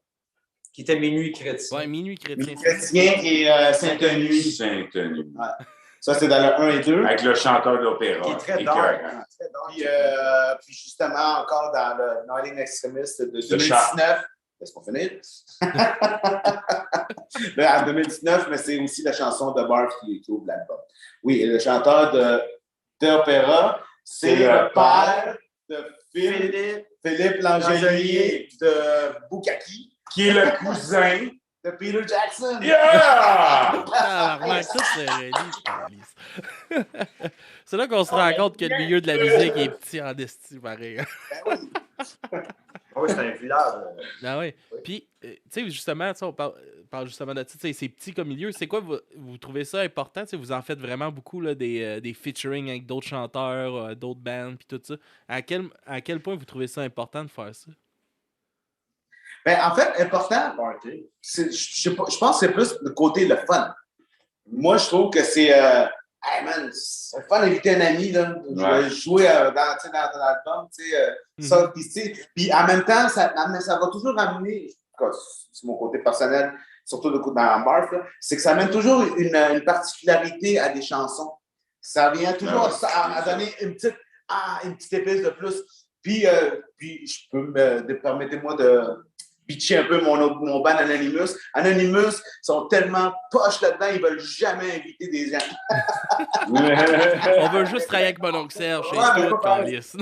Qui était Minuit chrétien. Ouais, Minuit chrétien. Minuit chrétien et Sainte-Nuit. Sainte-Nuit. Ouais. Ça, c'est dans le 1 et 2. Avec le chanteur d'opéra. Qui est très dark. Puis justement, encore dans le Noël in Extremis de 2019. Laisse-moi finir. En 2019, mais c'est aussi la chanson de Barf qui ouvre l'album. Oui, et le chanteur d'opéra, c'est le père de Philippe Langelier de Bukaki. Qui est le cousin de Peter Jackson. Yeah! C'est là qu'on se rend compte que le milieu de la musique est petit en esti, pareil. Oui, c'est un village. Ah oui. Puis, tu sais, justement, on parle justement de ça, c'est petit comme milieu. C'est quoi, vous trouvez ça important? T'sais, vous en faites vraiment beaucoup là, des featuring avec d'autres chanteurs, d'autres bands, puis tout ça. À quel point vous trouvez ça important de faire ça? En fait, important, je pense que c'est plus le côté le fun. Moi, je trouve que c'est... hey man, c'est fun d'inviter un ami, là, jouer dans l'album, puis en même temps, ça va toujours amener, c'est mon côté personnel, surtout dans Barf, c'est que ça amène toujours une particularité à des chansons. Ça vient toujours à donner une petite épice de plus. Puis je peux permettez-moi de pitcher un peu mon band Anonymous. Anonymous sont tellement poches là-dedans, ils veulent jamais inviter des gens. On veut juste travailler avec mon oncle Serge, c'est tout, câlisse.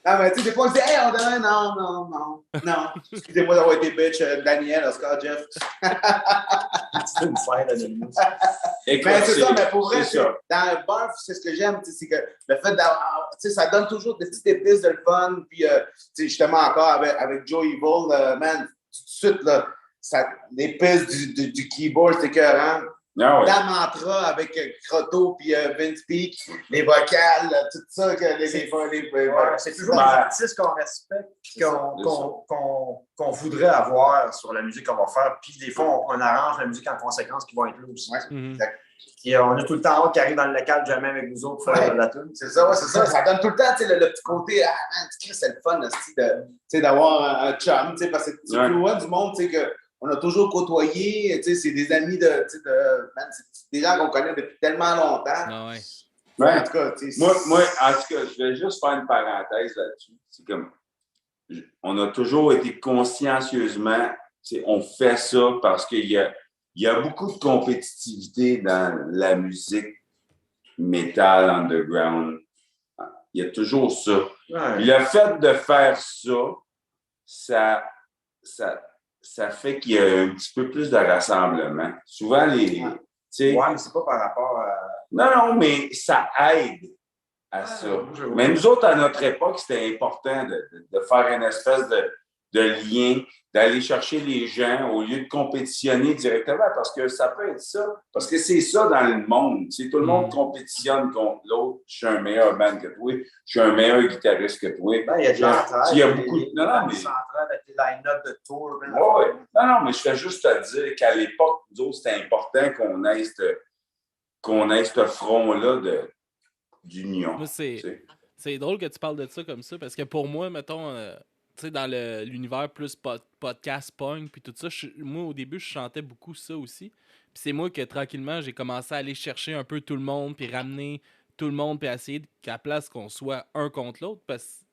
Ah, mais tu sais, des fois, on se dit, hey, on dirait, non. Excusez-moi d'avoir été bitch, Daniel, Oscar, Jeff. C'est une scène Anonymous. Mais c'est ça, mais pour vrai, dans le bar, c'est ce que j'aime, c'est que le fait d'avoir, tu sais, ça donne toujours des petites épices de le fun, puis, tu sais, justement, encore avec Joe Evil, man, tout de suite, là, l'épice du keyboard, c'est écœurant. Ah ouais. La mantra avec Croteau puis Vince Peak, les vocales, tout ça. C'est toujours des artistes qu'on respecte et qu'on voudrait avoir sur la musique qu'on va faire. Puis des fois, on arrange la musique en conséquence qui va être là aussi. Et on a tout le temps hâte qui arrive dans le local, jamais avec nous autres, faire la tune. C'est ça, c'est ça. Ça donne tout le temps le petit côté, c'est le fun d'avoir un chum, parce que tu vois du monde, tu sais, que. On a toujours côtoyé, tu sais, c'est des amis c'est des gens qu'on connaît depuis tellement longtemps. Ah ouais. Ouais. En tout cas, moi, en tout cas, je vais juste faire une parenthèse là-dessus. C'est comme, on a toujours été consciencieusement, on fait ça parce qu'il y a beaucoup de compétitivité dans la musique metal underground. Il y a toujours ça. Ouais. Le fait de faire ça fait qu'il y a un petit peu plus de rassemblement. Souvent, ouais, mais c'est pas par rapport à... Non, mais ça aide à ça. Mais nous autres, à notre époque, c'était important de faire une espèce de lien, d'aller chercher les gens au lieu de compétitionner directement, parce que ça peut être ça. Parce que c'est ça dans le monde. Tout le monde compétitionne contre l'autre. Je suis un meilleur band que toi. Je suis un meilleur guitariste que toi. Il y a de l'entraide. Il y a beaucoup de... Non, mais... avec les line-up de tour. Oui. Non, mais je fais juste te dire qu'à l'époque, nous autres, c'était important qu'on ait ce front-là d'union. Moi, c'est drôle que tu parles de ça comme ça, parce que pour moi, mettons... tu sais, dans l'univers plus podcast punk puis tout ça, moi au début je chantais beaucoup ça aussi. Puis c'est moi que tranquillement j'ai commencé à aller chercher un peu tout le monde puis ramener tout le monde puis essayer qu'à la place qu'on soit un contre l'autre, parce que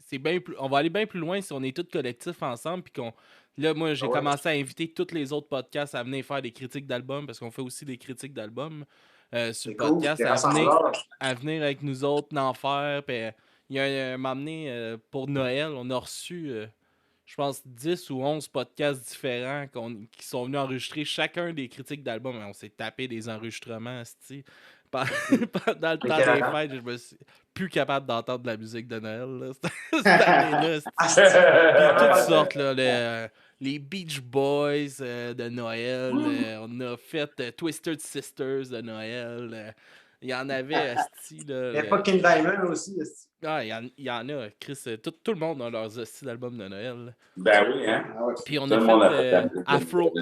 c'est bien plus, on va aller bien plus loin si on est tous collectifs ensemble puis qu'on là moi j'ai commencé à inviter tous les autres podcasts à venir faire des critiques d'albums, parce qu'on fait aussi des critiques d'albums sur le podcast, à venir avec nous autres en faire. Puis il y a un moment donné, pour Noël, on a reçu, je pense, 10 ou 11 podcasts différents qui sont venus enregistrer chacun des critiques d'albums. On s'est tapé des enregistrements, pendant le temps des fêtes. Je me suis plus capable d'entendre de la musique de Noël, là, cette année-là. Puis toutes sortes, là, les Beach Boys de Noël. On a fait Twisted Sisters de Noël. Il y en avait, asti, là. Il y a pas King Diamond aussi, asti. Ah, il y en a, Chris. Tout le monde a leurs asti d'albums de Noël. Là. Ben oui, hein. Puis on a fait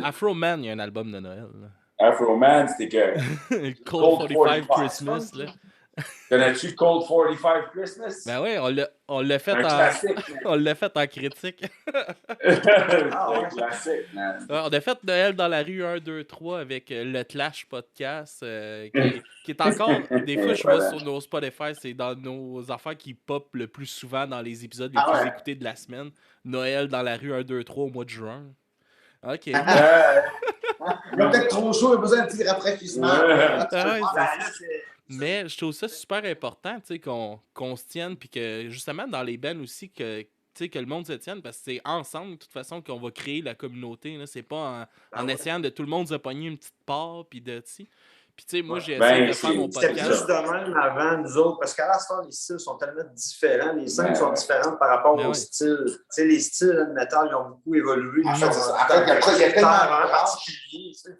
Afro Man, il y a un album de Noël. Là. Afro Man, c'était que... Cold 45 Christmas, là. Connais-tu Cold 45 Christmas? Ben oui, on l'a fait on l'a fait en critique. Un classique, man. On a fait Noël dans la rue 1, 2, 3 avec le Clash Podcast, qui est encore, des fois je vais sur nos Spotify, c'est dans nos affaires qui pop le plus souvent dans les épisodes les plus écoutés de la semaine. Noël dans la rue 1, 2, 3 au mois de juin. OK. Il va peut-être trop chaud, il a besoin d'un petit rafraîchissement. Mais je trouve ça super important, tu sais, qu'on se tienne, puis que justement dans les bands aussi, que le monde se tienne, parce que c'est ensemble, de toute façon, qu'on va créer la communauté. Là. C'est pas en essayant de tout le monde se pogner une petite part, puis de, tu sais. Puis, tu sais, moi, j'ai essayé de faire mon podcast. C'était plus de même avant, nous autres, parce qu'à l'instant, les styles sont tellement différents, les scènes sont différentes par rapport aux styles. Tu sais, les styles de métal, ils ont beaucoup évolué. En fait, il y a tellement de branches.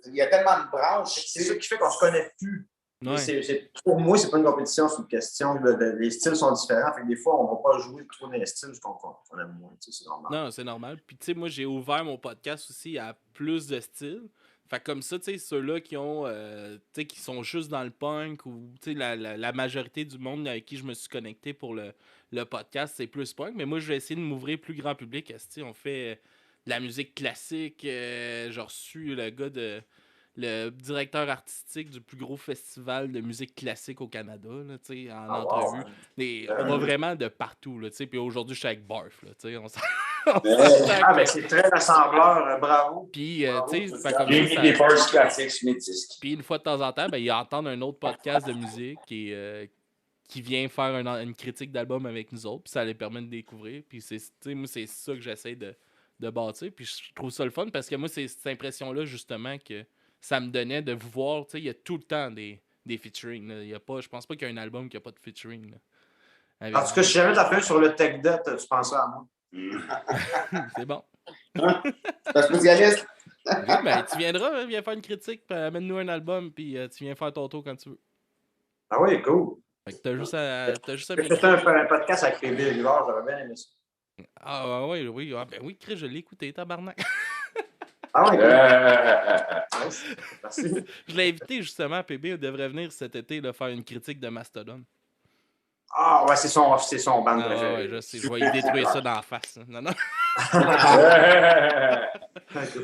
Il y a tellement de branches. C'est ça qui fait qu'on se connaît plus. Ouais. Pour moi, c'est pas une compétition, c'est une question. Les styles sont différents. Fait que des fois, on va pas jouer trop dans les styles qu'on aime moins. C'est normal. Non, c'est normal. Puis, tu sais, moi, j'ai ouvert mon podcast aussi à plus de styles. Fait comme ça, tu sais, ceux-là qui ont, qui sont juste dans le punk, ou, tu sais, la majorité du monde avec qui je me suis connecté pour le podcast, c'est plus punk. Mais moi, je vais essayer de m'ouvrir plus grand public. On fait de la musique classique. J'ai reçu le gars de le directeur artistique du plus gros festival de musique classique au Canada, là, en entrevue. On va vraiment de partout. Là, puis aujourd'hui, je suis avec Barf. Là, mais c'est très rassembleur. Bravo. Puis, j'ai mis des first classiques sur mes disques. Puis, une fois de temps en temps, ils entendent un autre podcast de musique qui vient faire une critique d'album avec nous autres. Puis, ça les permet de découvrir. Puis, moi, c'est ça que j'essaie de bâtir. Puis, je trouve ça le fun parce que moi, c'est cette impression-là, justement, que ça me donnait de vous voir. Il y a tout le temps des featuring. Je pense pas qu'il y a un album qui n'a pas de featuring. Là, en tout cas, si jamais tu as fait sur le Tech Debt, tu penses à moi. C'est bon. C'est un spécialiste. Oui, tu viendras, viens faire une critique, puis amène-nous un album, puis tu viens faire ton tour quand tu veux. Ah oui, cool. Fait que t'as juste à C'était un podcast avec PB Rivard, j'avais bien aimé ça. Ah oui. Ah, ben oui, Chris, je l'ai écouté, tabarnak. Ah oui, merci. Je l'ai invité justement, PB, il devrait venir cet été là, faire une critique de Mastodon. Ah ouais, c'est son band préféré. Ouais, je sais, je vais y détruire ça dans la face. Non.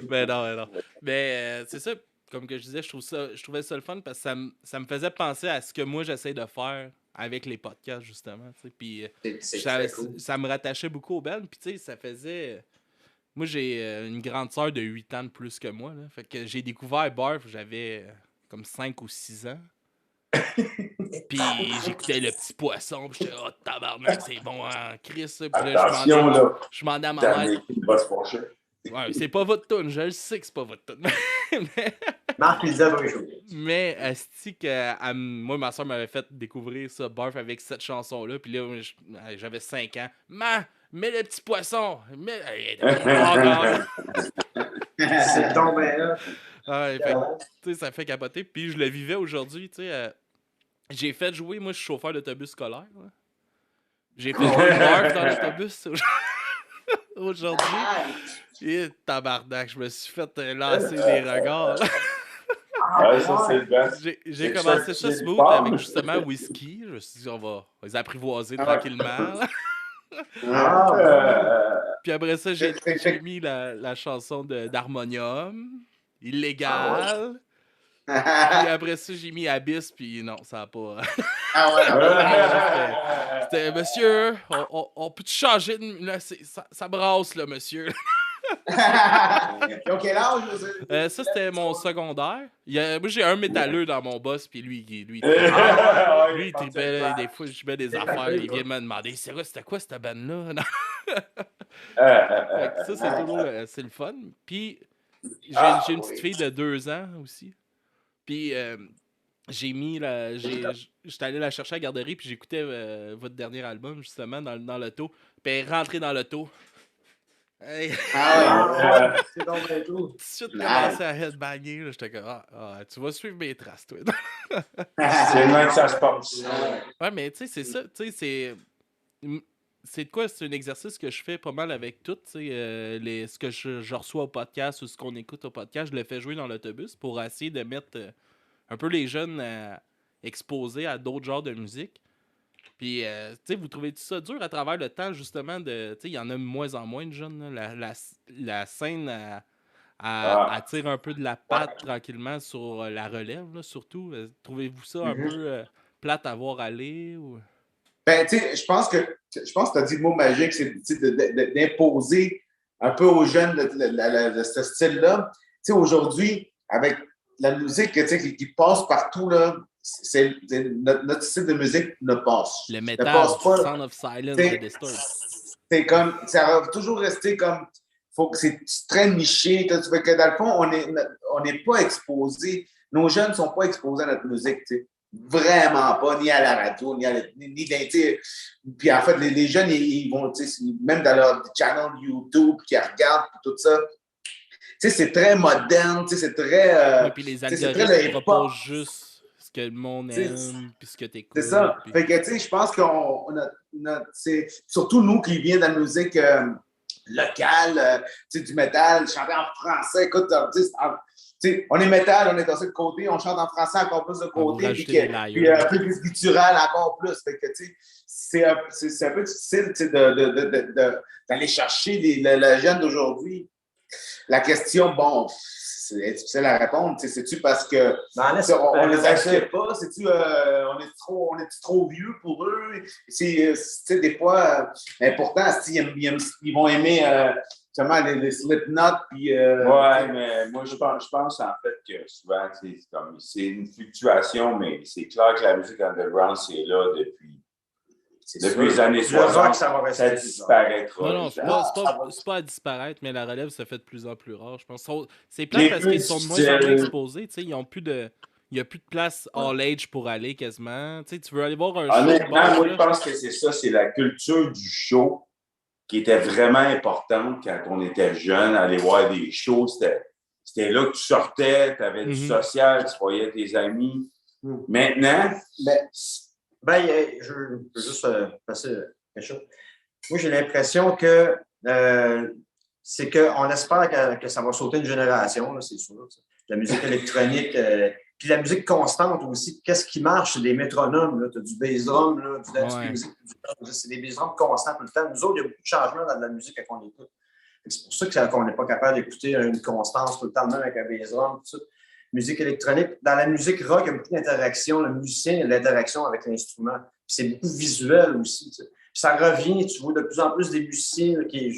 Ben non. Mais c'est ça, comme que je disais, je trouvais ça le fun parce que ça me faisait penser à ce que moi j'essaie de faire avec les podcasts, justement. Puis ça me rattachait beaucoup au band. Puis tu sais, ça faisait. Moi, j'ai une grande sœur de 8 ans de plus que moi. Là. Fait que j'ai découvert Barf, j'avais comme 5 ou 6 ans. Puis j'écoutais Le Petit Poisson, puis j'étais « Oh, tabarnak, c'est bon, hein, Chris! » Puis là, je m'en dis à ma mère. Ouais, c'est pas votre tune, je le sais que c'est pas votre tune. Marc Lisa va jouer. Mais asti que moi, ma soeur m'avait fait découvrir ça, Barf, avec cette chanson-là. Puis là, j'avais 5 ans. Mets Le Petit Poisson! C'est tombé là. Ouais, fait, ça fait capoter. Puis je le vivais aujourd'hui, tu sais. J'ai fait jouer, moi je suis chauffeur d'autobus scolaire. Là. J'ai fait jouer Barf dans l'autobus aujourd'hui. Et tabarnak, je me suis fait lancer des regards. Ça, c'est le best. J'ai commencé ça smooth avec justement Whisky. Je me suis dit, on va les apprivoiser tranquillement. Puis après ça, j'ai mis la chanson d'Harmonium, Illégal. Puis après ça, j'ai mis Abyss, puis non, ça n'a pas. C'était monsieur, on peut changer de. Là, ça brasse, là, monsieur. Ils ont quel âge? Ça, c'était mon secondaire. Moi, j'ai un métalleux dans mon boss, puis lui, il tripait, là, des fois, je mets des affaires, il vient me demander c'était quoi cette bande-là? Ça, c'est toujours c'est le fun. Puis, j'ai une petite fille de 2 ans aussi. Puis, j'étais allé la chercher à la garderie, puis j'écoutais votre dernier album, justement, dans l'auto. Puis, elle est rentrée dans l'auto. Hey. C'est donc bien tout. Tout de suite, commencé à headbanger. J'étais comme, tu vas suivre mes traces, toi. C'est loin que ça se passe. Ouais, mais tu sais, c'est ça. Tu sais, c'est de quoi? C'est un exercice que je fais pas mal avec tout. Ce que je reçois au podcast ou ce qu'on écoute au podcast, je le fais jouer dans l'autobus pour essayer de mettre un peu les jeunes exposés à d'autres genres de musique. Puis, tu sais, vous trouvez ça dur à travers le temps, justement, tu sais, il y en a de moins en moins de jeunes, là. La scène tire un peu de la patte tranquillement sur la relève, là, surtout. Trouvez-vous ça un peu plate à voir aller? Ou... Ben, tu sais, je pense que tu as dit le mot magique, c'est d'imposer un peu aux jeunes de ce style-là. Tu sais, aujourd'hui, avec la musique qui passe partout, là, notre style de musique ne passe. Le métal, Sound of Silence, The Disturbed. C'est comme, ça va toujours rester comme, faut que c'est très niché. Tu vois que dans le fond, on n'est pas exposé. Nos jeunes ne sont pas exposés à notre musique, tu sais. Vraiment pas, ni à la radio, ni puis en fait, les jeunes, ils vont, même dans leur channel YouTube, qui regardent, tout ça. Tu sais, c'est très moderne, c'est très. Puis les algorithmes proposent juste ce que le monde aime, puis ce que tu écoutes. C'est ça. Puis... Fait que, tu sais, je pense qu'on c'est surtout nous qui vient de la musique locale, du métal, chanter en français. Écoute, on est métal, on est dans ce côté, on chante en français encore plus de côté, puis un peu plus guttural encore plus. Fait que, tu sais, c'est un peu difficile d'aller chercher la jeune d'aujourd'hui. La question, bon, c'est difficile à répondre. C'est-tu parce que on les accepte pas? C'est-tu on est trop vieux pour eux? Des fois, pourtant, ils vont aimer justement les Slipknot. Ouais, mais moi, je pense en fait que souvent, c'est une fluctuation, mais c'est clair que la musique underground, c'est là depuis les années 60, ça disparaîtra. Non, c'est pas à disparaître, mais la relève se fait de plus en plus rare, je pense. C'est plate parce qu'ils sont de moins en moins exposés. Il n'y a plus de place all age pour aller quasiment. Tu veux aller voir un show. Honnêtement, moi, je pense que c'est ça, c'est la culture du show qui était vraiment importante quand on était jeune, aller voir des shows. C'était là que tu sortais, tu avais du social, tu voyais tes amis. Maintenant, je veux juste passer quelque chose. Moi, j'ai l'impression que c'est qu'on espère que ça va sauter une génération, là, c'est sûr. La musique électronique, puis la musique constante aussi. Qu'est-ce qui marche? C'est des métronomes. Tu as du bass drum, là, du dance music, c'est des bass drums constants tout le temps. Nous autres, il y a beaucoup de changements dans la musique qu'on écoute. C'est pour ça qu'on n'est pas capable d'écouter une constance tout le temps, même avec un bass drum, tout ça. Musique électronique. Dans la musique rock, il y a beaucoup d'interaction. Le musicien, il y a de l'interaction avec l'instrument. Puis c'est beaucoup visuel aussi. Puis ça revient, tu vois de plus en plus des musiciens là, qui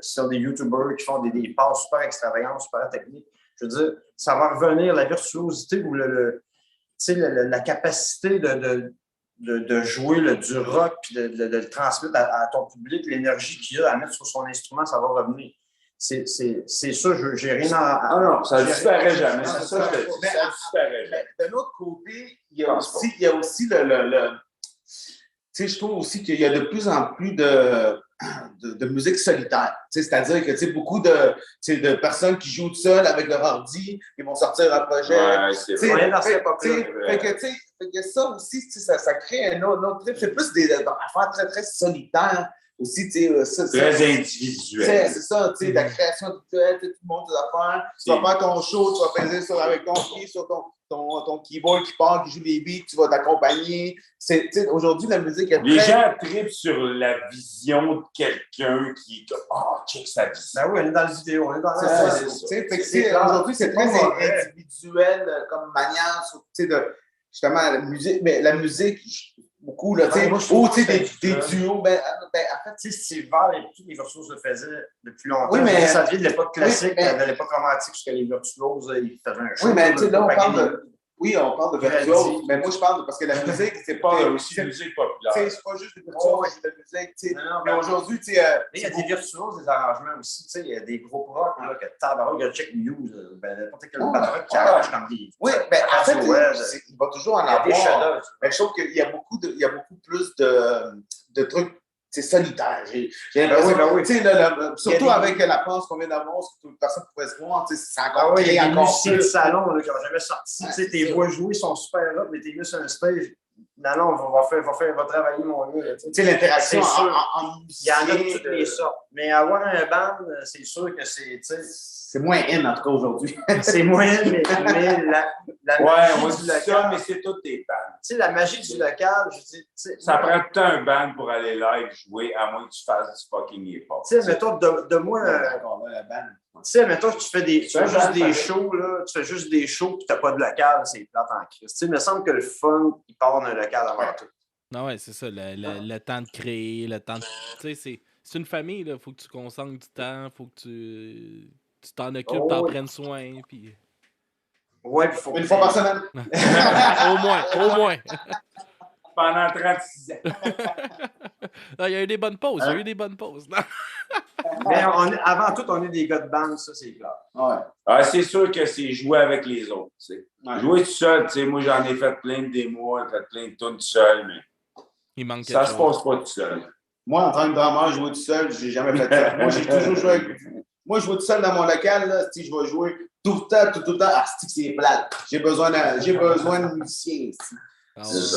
sont des YouTubers, qui font des passes super extravagantes, super techniques. Je veux dire, ça va revenir, la virtuosité ou la capacité de jouer du rock puis de le transmettre à ton public, l'énergie qu'il a à mettre sur son instrument, ça va revenir. C'est ça, j'ai rien à... Ah non, ça ne disparaît jamais. Ça disparaît jamais. De l'autre côté, il y a aussi le tu sais, je trouve aussi qu'il y a de plus en plus de musique solitaire. C'est-à-dire que beaucoup de personnes qui jouent seules avec leur ordi, ils vont sortir un projet. Ouais, c'est vrai. Fait que ça aussi, ça crée un autre trip. C'est plus des affaires très, très solitaires. Aussi, très individuel. C'est ça, la création individuelle, tout le monde des affaires. Tu vas faire ton show, tu vas peser avec ton pied sur ton keyboard qui part, qui joue des beats, tu vas t'accompagner. Aujourd'hui, la musique est Les gens tripent sur la vision de quelqu'un qui est check sa vision. Ben oui, on est dans la vidéo, on est dans la Aujourd'hui, c'est très individuel comme manière, justement, la musique. Mais la musique, beaucoup, là, des duos. En fait, Steve Vai et tous les virtuoses le faisaient depuis longtemps. Oui, mais ça vient de l'époque classique, de l'époque romantique, jusqu'à les virtuoses, ils faisaient un show. Oui, mais là, on parle de virtuoses, mais moi, je parle parce que la musique, c'est pas aussi de musique populaire. C'est pas juste de virtuoses, c'est de la musique. Mais aujourd'hui, il y a des virtuoses, des arrangements aussi. Il y a des groupes rock, que tabarouille, il y a Check News, n'importe quel batteur qui arrache comme des. Oui, mais en fait, il va toujours en avoir. Mais je trouve qu'il y a beaucoup plus de trucs. C'est solitaire. J'ai l'impression. Surtout avec la passe qu'on vient d'avoir, que personne ne pouvait se voir, c'est encore il y a des musiciens de salon qui n'ont jamais sorti. Tes voix jouées sont super là, mais t'es mis sur un stage. Non, on va travailler mon gars. L'interaction en musicien. Il y en a de toutes les sortes. Mais avoir un band, c'est sûr que c'est. C'est moins in, en tout cas, aujourd'hui. C'est moins in, mais la magie du local. Mais c'est toutes tes bands. Tu sais, la magie du local, je dis. Ça prend tout un band pour aller live jouer, à moins que tu fasses du fucking hip-hop. Tu sais, mettons, de moi. Tu sais, mettons que tu fais juste des shows, là. Tu fais juste des shows, puis tu n'as pas de local, c'est plate en crise. Tu sais, il me semble que le fun, il part d'un local avant tout. Non, ouais, c'est ça. Le temps de créer, le temps de. Tu sais, c'est une famille, il faut que tu consacres du temps, il faut que tu t'en occupes, t'en prennes soin. Puis... Ouais, puis faut une fois par semaine. Au moins. Pendant 36 ans. Il y a eu des bonnes pauses. Mais avant tout, on est des gars de bande, ça, c'est clair. Ouais. C'est sûr que c'est jouer avec les autres. Jouer tout seul, moi, j'en ai fait plein de démos, j'ai fait plein de tunes tout seul, mais il manque ça se passe pas tout seul. Moi, en train de drummer, jouer tout seul, j'ai jamais fait ça. Moi, j'ai toujours joué avec... Moi, je joue tout seul dans mon local, là, je vais jouer tout le temps. C'est plate. J'ai besoin de musiciens ici.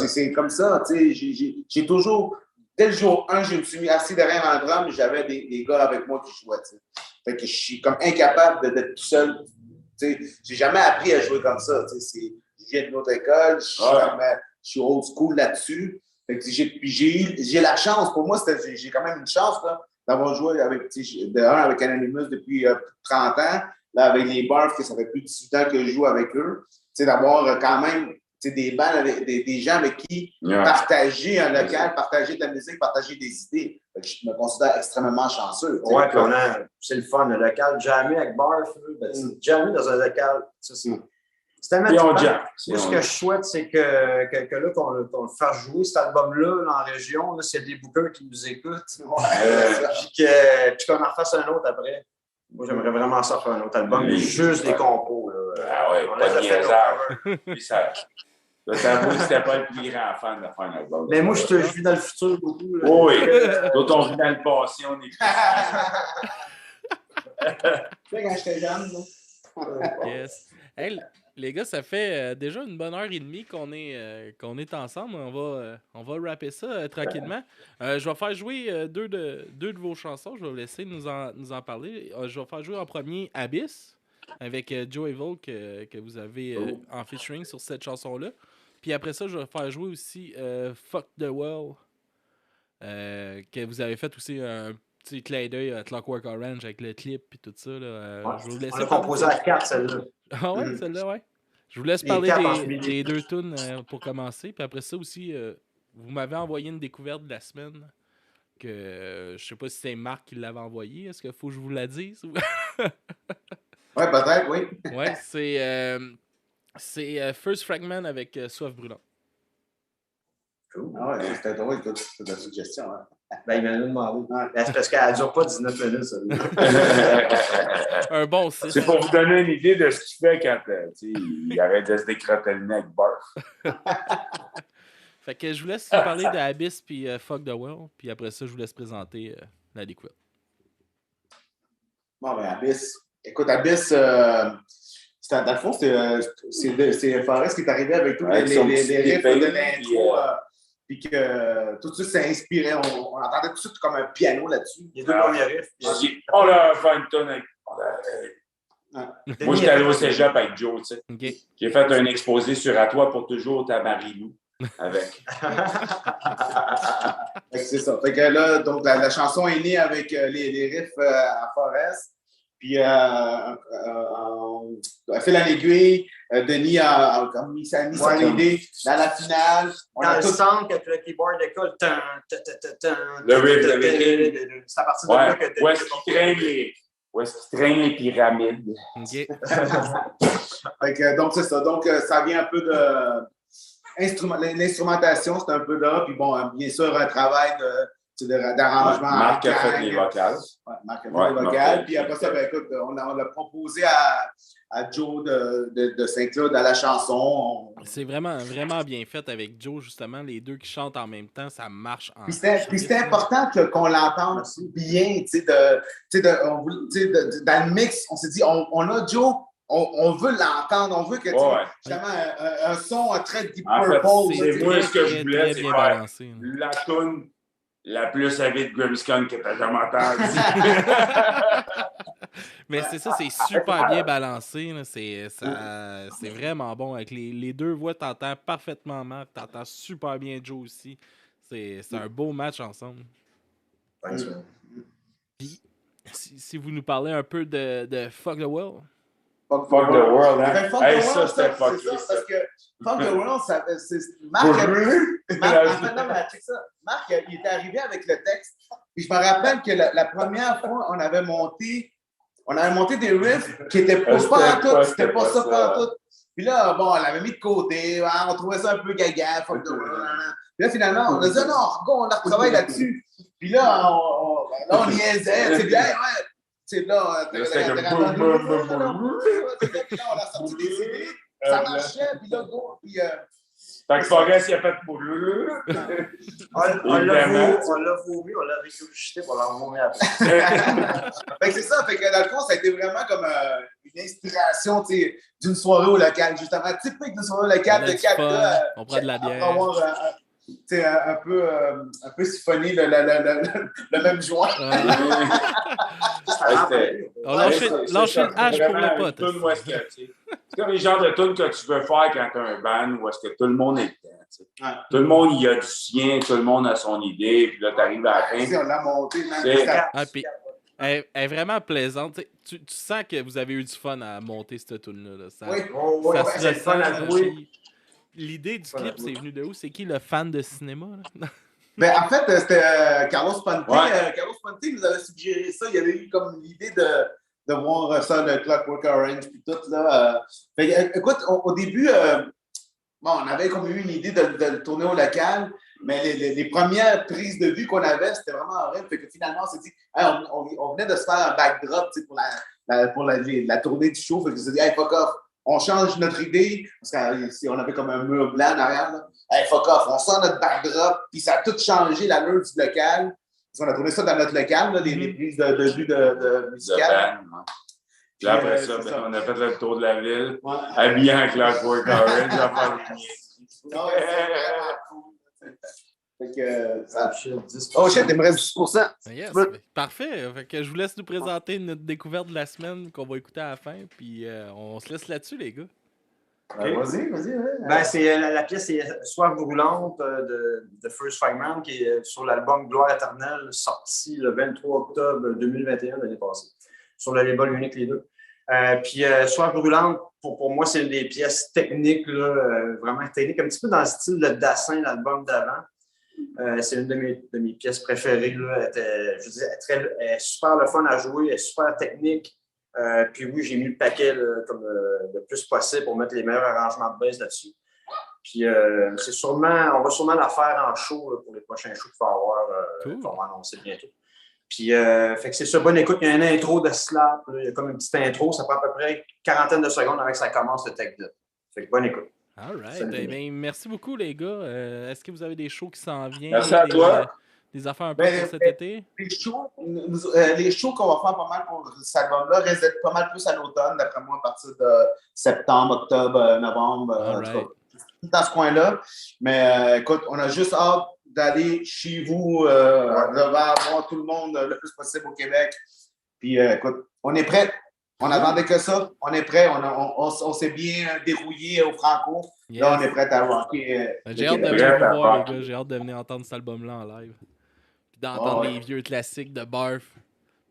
C'est comme ça, j'ai toujours... Dès le jour 1, je me suis mis assis derrière un drum, j'avais des gars avec moi qui jouaient. Fait que je suis comme incapable d'être tout seul. J'ai jamais appris à jouer comme ça. Je viens d'une autre école, je suis old school là-dessus. Fait que j'ai la chance, pour moi, j'ai quand même une chance là, d'avoir joué avec Anonymous depuis 30 ans. là, avec les Barfs, que ça fait plus de 18 ans que je joue avec eux, d'avoir quand même des bands, des gens avec qui partager un local, partager de la musique, partager des idées. Je me considère extrêmement chanceux. Oui, puis c'est le fun, le local. Jammer avec Barf, jammer dans un local, c'est tellement trippant. Moi, ce que je souhaite, c'est que là, qu'on le fasse jouer, cet album-là, en région, là, s'il y a des bookers qui nous écoutent, puis qu'on en refasse un autre après. Moi, j'aimerais vraiment ça faire un autre album, mais juste des compos. Ah ouais, pas de niaisage. Le tabou, c'était pas le plus grand fan de faire un album. Mais moi, je vis dans le futur beaucoup. Là. Oui, d'autres on vit dans le passé, on est Tu sais, quand j'étais jeune, yes. Hey, les gars, ça fait déjà une bonne heure et demie qu'on est ensemble. On va rapper ça tranquillement. Je vais faire jouer deux de vos chansons. Je vais vous laisser nous en parler. Je vais faire jouer en premier Abyss avec Joe Evil que vous avez en featuring sur cette chanson-là. Puis après ça, je vais faire jouer aussi Fuck the World que vous avez fait aussi un petit clin d'œil à Clockwork Orange avec le clip et tout ça. Là. Je vous laisse on a composé à 4, celle-là. Ah ouais, celle-là, ouais. Je vous laisse parler des deux tunes pour commencer. Puis après ça aussi, vous m'avez envoyé une découverte de la semaine que je sais pas si c'est Marc qui l'avait envoyé. Est-ce qu'il faut que je vous la dise? Ouais, peut-être, oui. Ouais, c'est First Fragment avec Soif Brûlant. Ah ouais, c'était drôle, c'est la suggestion. Hein. Ben, il m'a demandé. C'est parce qu'elle ne dure pas 19 minutes, ça. Un bon 6. C'est pour vous donner une idée de ce qu'il fait quand il arrête de se décrotter le nez avec Barf. Fait que je vous laisse parler d'Abyss puis Fuck the World. Puis après ça, je vous laisse présenter la découverte. Bon, ben, Abyss. Écoute, Abyss, dans le fond, c'est Forrest qui est arrivé avec tous les riffs de l'intro. Puis que tout de suite, ça inspirait. On entendait tout de suite comme un piano là-dessus. Les deux premiers riffs. On l'a fait une tonne avec. Moi, j'étais allé au cégep avec Joe, tu sais. Okay. J'ai fait un exposé sur À toi pour toujours ta Marie-Lou avec. C'est ça. Fait que là, donc la chanson est née avec les riffs à Forrest. Puis, fil à l'aiguille, Denis a mis son idée dans la finale. Dans le centre, quand le keyboard décolle, le riff, c'est à partir de là que où est-ce qu'il traîne les pyramides? Okay. Fait que, donc, c'est ça. Donc, ça vient un peu de... L'instrumentation, c'est un peu là. Puis, bon, bien sûr, un travail d'arrangement. Marc a fait les vocales. Ouais, Marc a fait les vocales. Puis après ça, ben, écoute, on l'a proposé à Joe de Saint-Claude à la chanson. C'est vraiment, vraiment bien fait avec Joe, justement. Les deux qui chantent en même temps, ça marche en... Puis c'était important qu'on l'entende bien, dans le mix. On s'est dit, on a Joe, on veut l'entendre, on veut que, justement, un son très deep purple. C'est moi ce que je voulais, c'est bien faire balancé, la toune la plus avide Grimmskong que tu as jamais entendue. Mais c'est ça, c'est super bien balancé. Là. C'est vraiment bon. Avec les deux voix, t'entends parfaitement Marc, t'entends super bien Joe aussi. C'est un beau match ensemble. Puis, si vous nous parlez un peu de Fuck the World. Fuck the World, hein? Fuck the World, c'est ça, parce que Fuck the World, c'est... Marc, il était arrivé avec le texte. Puis je me rappelle que la première fois, on avait monté des riffs qui n'étaient pas en tout. C'était pas ça pas en tout. Puis là, bon, on l'avait mis de côté. On trouvait ça un peu gaga, Fuck the World. Puis là, finalement, on a dit, non, on retravaille là-dessus. Puis là, on niaisait. C'est bien, ouais. C'est là, on a sorti des idées, ça marchait, puis là, go, puis... Fait que Forrest, il a fait pour on l'a vomi, on l'a récupéré pour l'en vomir après. Fait que c'est ça, fait que dans le fond, ça a été vraiment comme une inspiration, tu sais, d'une soirée au local, justement, typique d'une soirée locale de 4 gars. On prend de la bière. Pour avoir un peu siphonné le même joint. On lâche une hache pour le pote. C'est comme les genres de tunes que tu veux faire quand tu as un band où est-ce que tout le monde est dedans. Tout le monde y a du sien, tout le monde a son idée, puis là, tu arrives à la fin. On l'a monté, Elle est vraiment plaisante. Tu sens que vous avez eu du fun à monter cette tune-là. Là. Ça, oui, c'est le fun à jouer. L'idée du clip, c'est venu de où? C'est qui le fan de cinéma? Là? Ben, en fait, c'était Carlos Ponte. Carlos Ponte nous avait suggéré ça. Il y avait eu comme l'idée de voir ça, le Clockwork Orange, puis tout. Là. Écoute, au début, on avait comme eu une idée de le tourner au local, mais les premières prises de vue qu'on avait, c'était vraiment horrible. Fait que finalement, on s'est dit, hey, on venait de se faire un backdrop pour la tournée du show. Fait que on s'est dit, hey, fuck off. On change notre idée, parce qu'on avait comme un mur blanc en arrière. Là. Hey, fuck off, on sort notre backdrop, puis ça a tout changé l'allure du local. Parce qu'on a tourné ça dans notre local, là, les prises de vue de musicales. Puis après ça, on a fait le tour de la ville, habillé en Clockwork Orange, à faire des niaiseries. Non, c'est vraiment cool. Fait que, oh shit, il me reste 10%. Yes, parfait. Fait que je vous laisse nous présenter notre découverte de la semaine qu'on va écouter à la fin. Puis on se laisse là-dessus, les gars. Okay. Vas-y. Ben, la pièce est Soif brûlante de First Five Man, qui est sur l'album Gloire éternelle, sorti le 23 octobre 2021, l'année passée, sur le label Unique les deux. Puis Soif brûlante, pour moi, c'est une des pièces techniques, là, vraiment techniques, un petit peu dans le style de Dassin, l'album d'avant. C'est une de mes pièces préférées. Là. Elle est super le fun à jouer, elle est super technique. Puis oui, j'ai mis le paquet là, comme le plus possible pour mettre les meilleurs arrangements de bass là-dessus. Puis on va sûrement la faire en show là, pour les prochains shows qu'il va avoir, qu'on va annoncer bientôt. Puis fait que c'est ça, bonne écoute. Il y a une intro de slap, là. Il y a comme une petite intro, ça prend à peu près 40 de secondes avant que ça commence le tech là. Fait que bonne écoute. All right. Merci beaucoup, les gars. Est-ce que vous avez des shows qui s'en viennent? Merci à toi. Des affaires un peu pour cet été? Les shows qu'on va faire pas mal pour cet album-là restent pas mal plus à l'automne, d'après moi, à partir de septembre, octobre, novembre, dans ce coin-là. Mais écoute, on a juste hâte d'aller chez vous, de voir tout le monde le plus possible au Québec. Puis écoute, on est prêts. On n'attendait que ça. On est prêts. On s'est bien dérouillé au Franco. Yes. Là, on est prêts à rocker. J'ai hâte de venir vous voir, les gars. J'ai hâte de venir entendre cet album-là en live. Puis d'entendre les vieux classiques de Barf.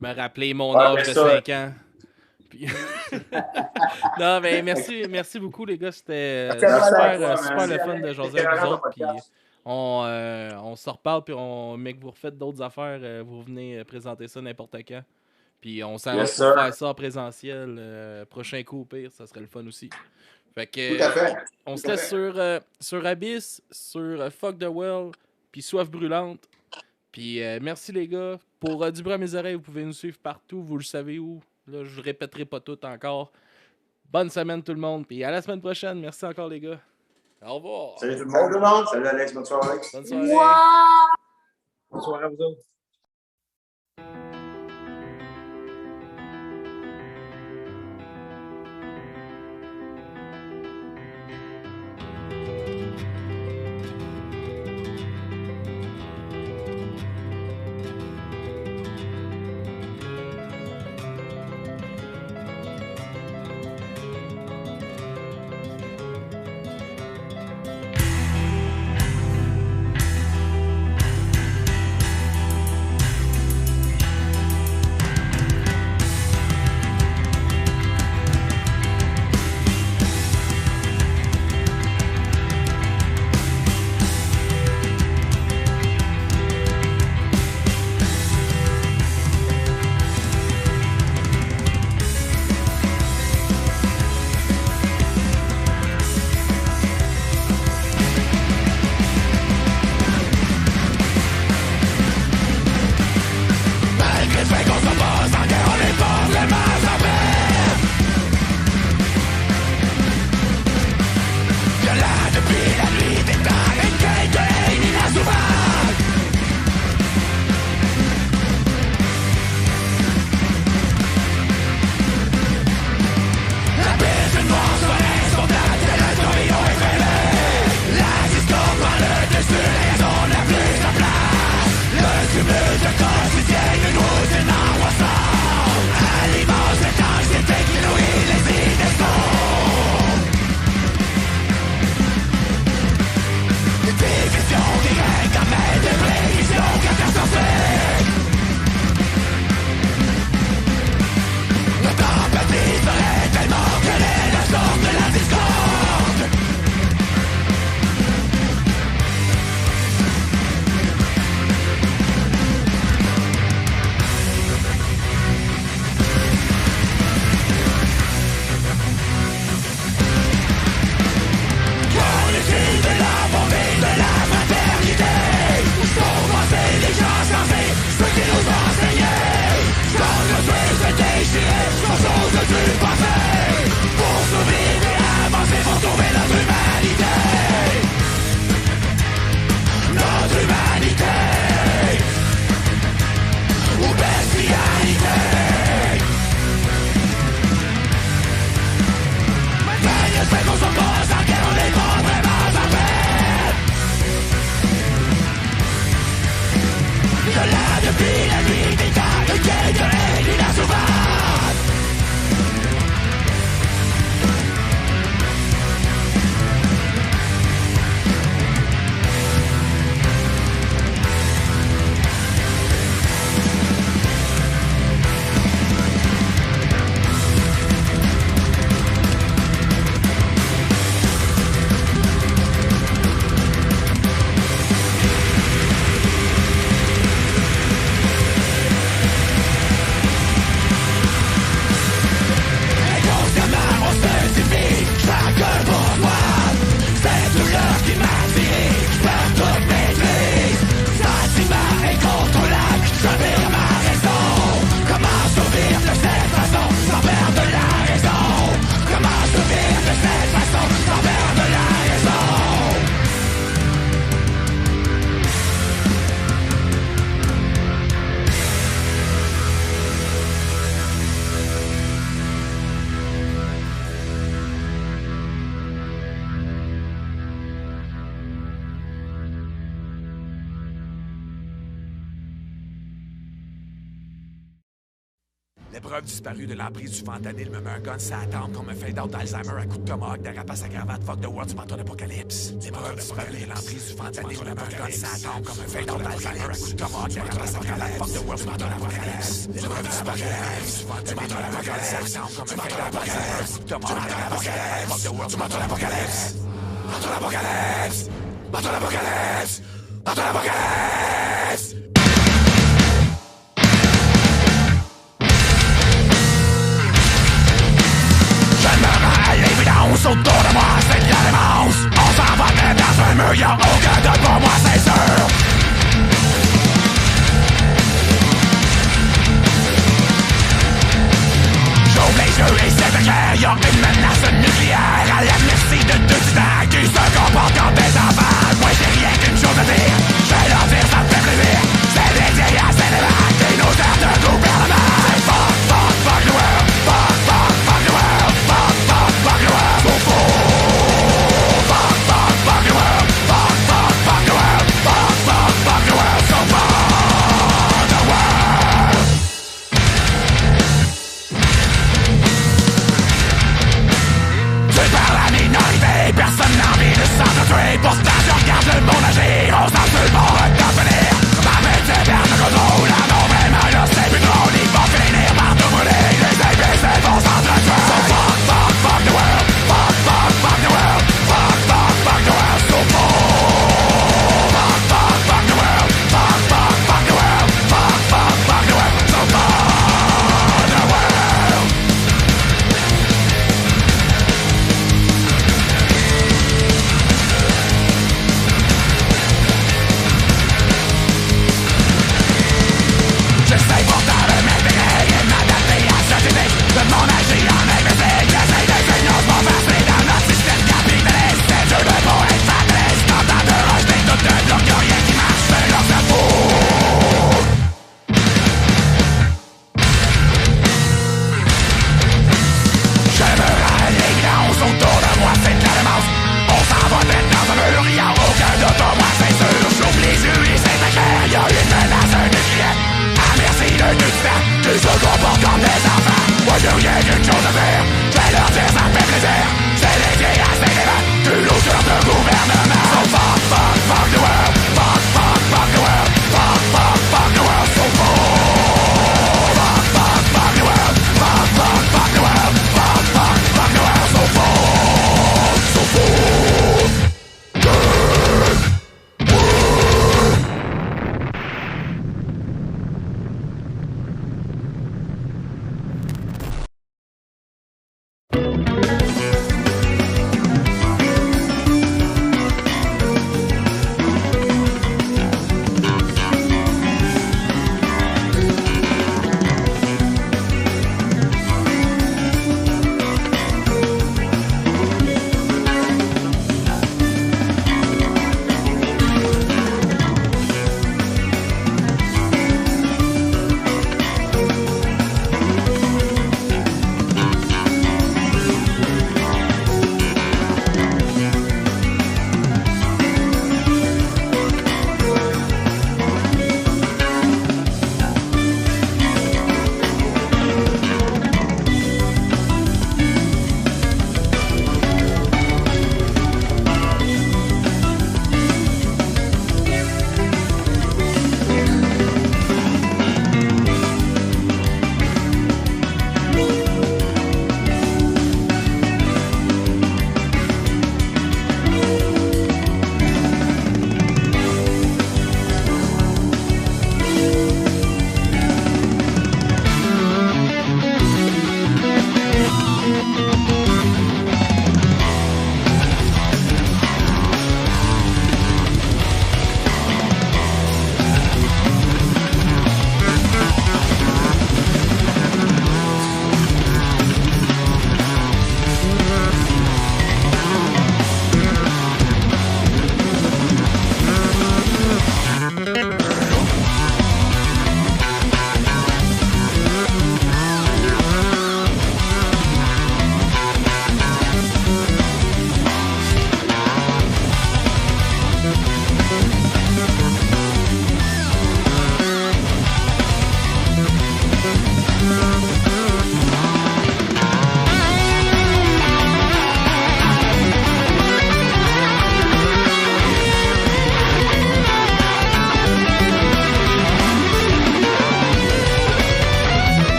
Me rappeler mon âge de 5 ans. Puis... non, mais merci beaucoup, les gars. C'était super le fun de jaser avec vous autres. Puis on se reparle. Puis mais que vous refaites d'autres affaires, vous venez présenter ça n'importe quand. Puis on s'arrange pour faire ça en présentiel. Prochain coup, au pire, ça serait le fun aussi. Fait que, tout à fait. On se laisse sur Abyss, sur Fuck the Well, puis Soif brûlante. Puis merci les gars. Pour du bruit à mes oreilles, vous pouvez nous suivre partout. Vous le savez où. Là, je ne répéterai pas tout encore. Bonne semaine tout le monde. Puis à la semaine prochaine. Merci encore les gars. Au revoir. Salut tout le monde. Salut Alex. Bonne soirée. Bonne soirée. Bonne soirée à vous autres. preuve disparue de l'emprise du fentanyl me met un gun ça attend comme un fade-out d'Alzheimer à coup de tomahawk, de rapace à cravate, fuck the world, du menton d'apocalypse. Les preuves disparues de l'emprise du fentanyl me met un gun ça attend comme un fade-out d'Alzheimer à coup de tomahawk, de rapace à cravate, fuck the world, du menton d'apocalypse. Les preuves disparues de l'emprise du fentanyl me met un gun ça attend comme un fade-out d'Alzheimer à coup de tomahawk, de rapace à cravate, fuck the world, du menton d'apocalypse. Menton d'apocalypse. Menton d'apocalypse. Menton d'apocalypse. L'évidence autour de moi, c'est de la démence. On s'en va même dans un mur, y'a aucun doute pour moi, c'est sûr. J'ouvre les yeux et c'est clair, y'a une menace nucléaire à la merci de deux titans qui se comportent comme des enfants.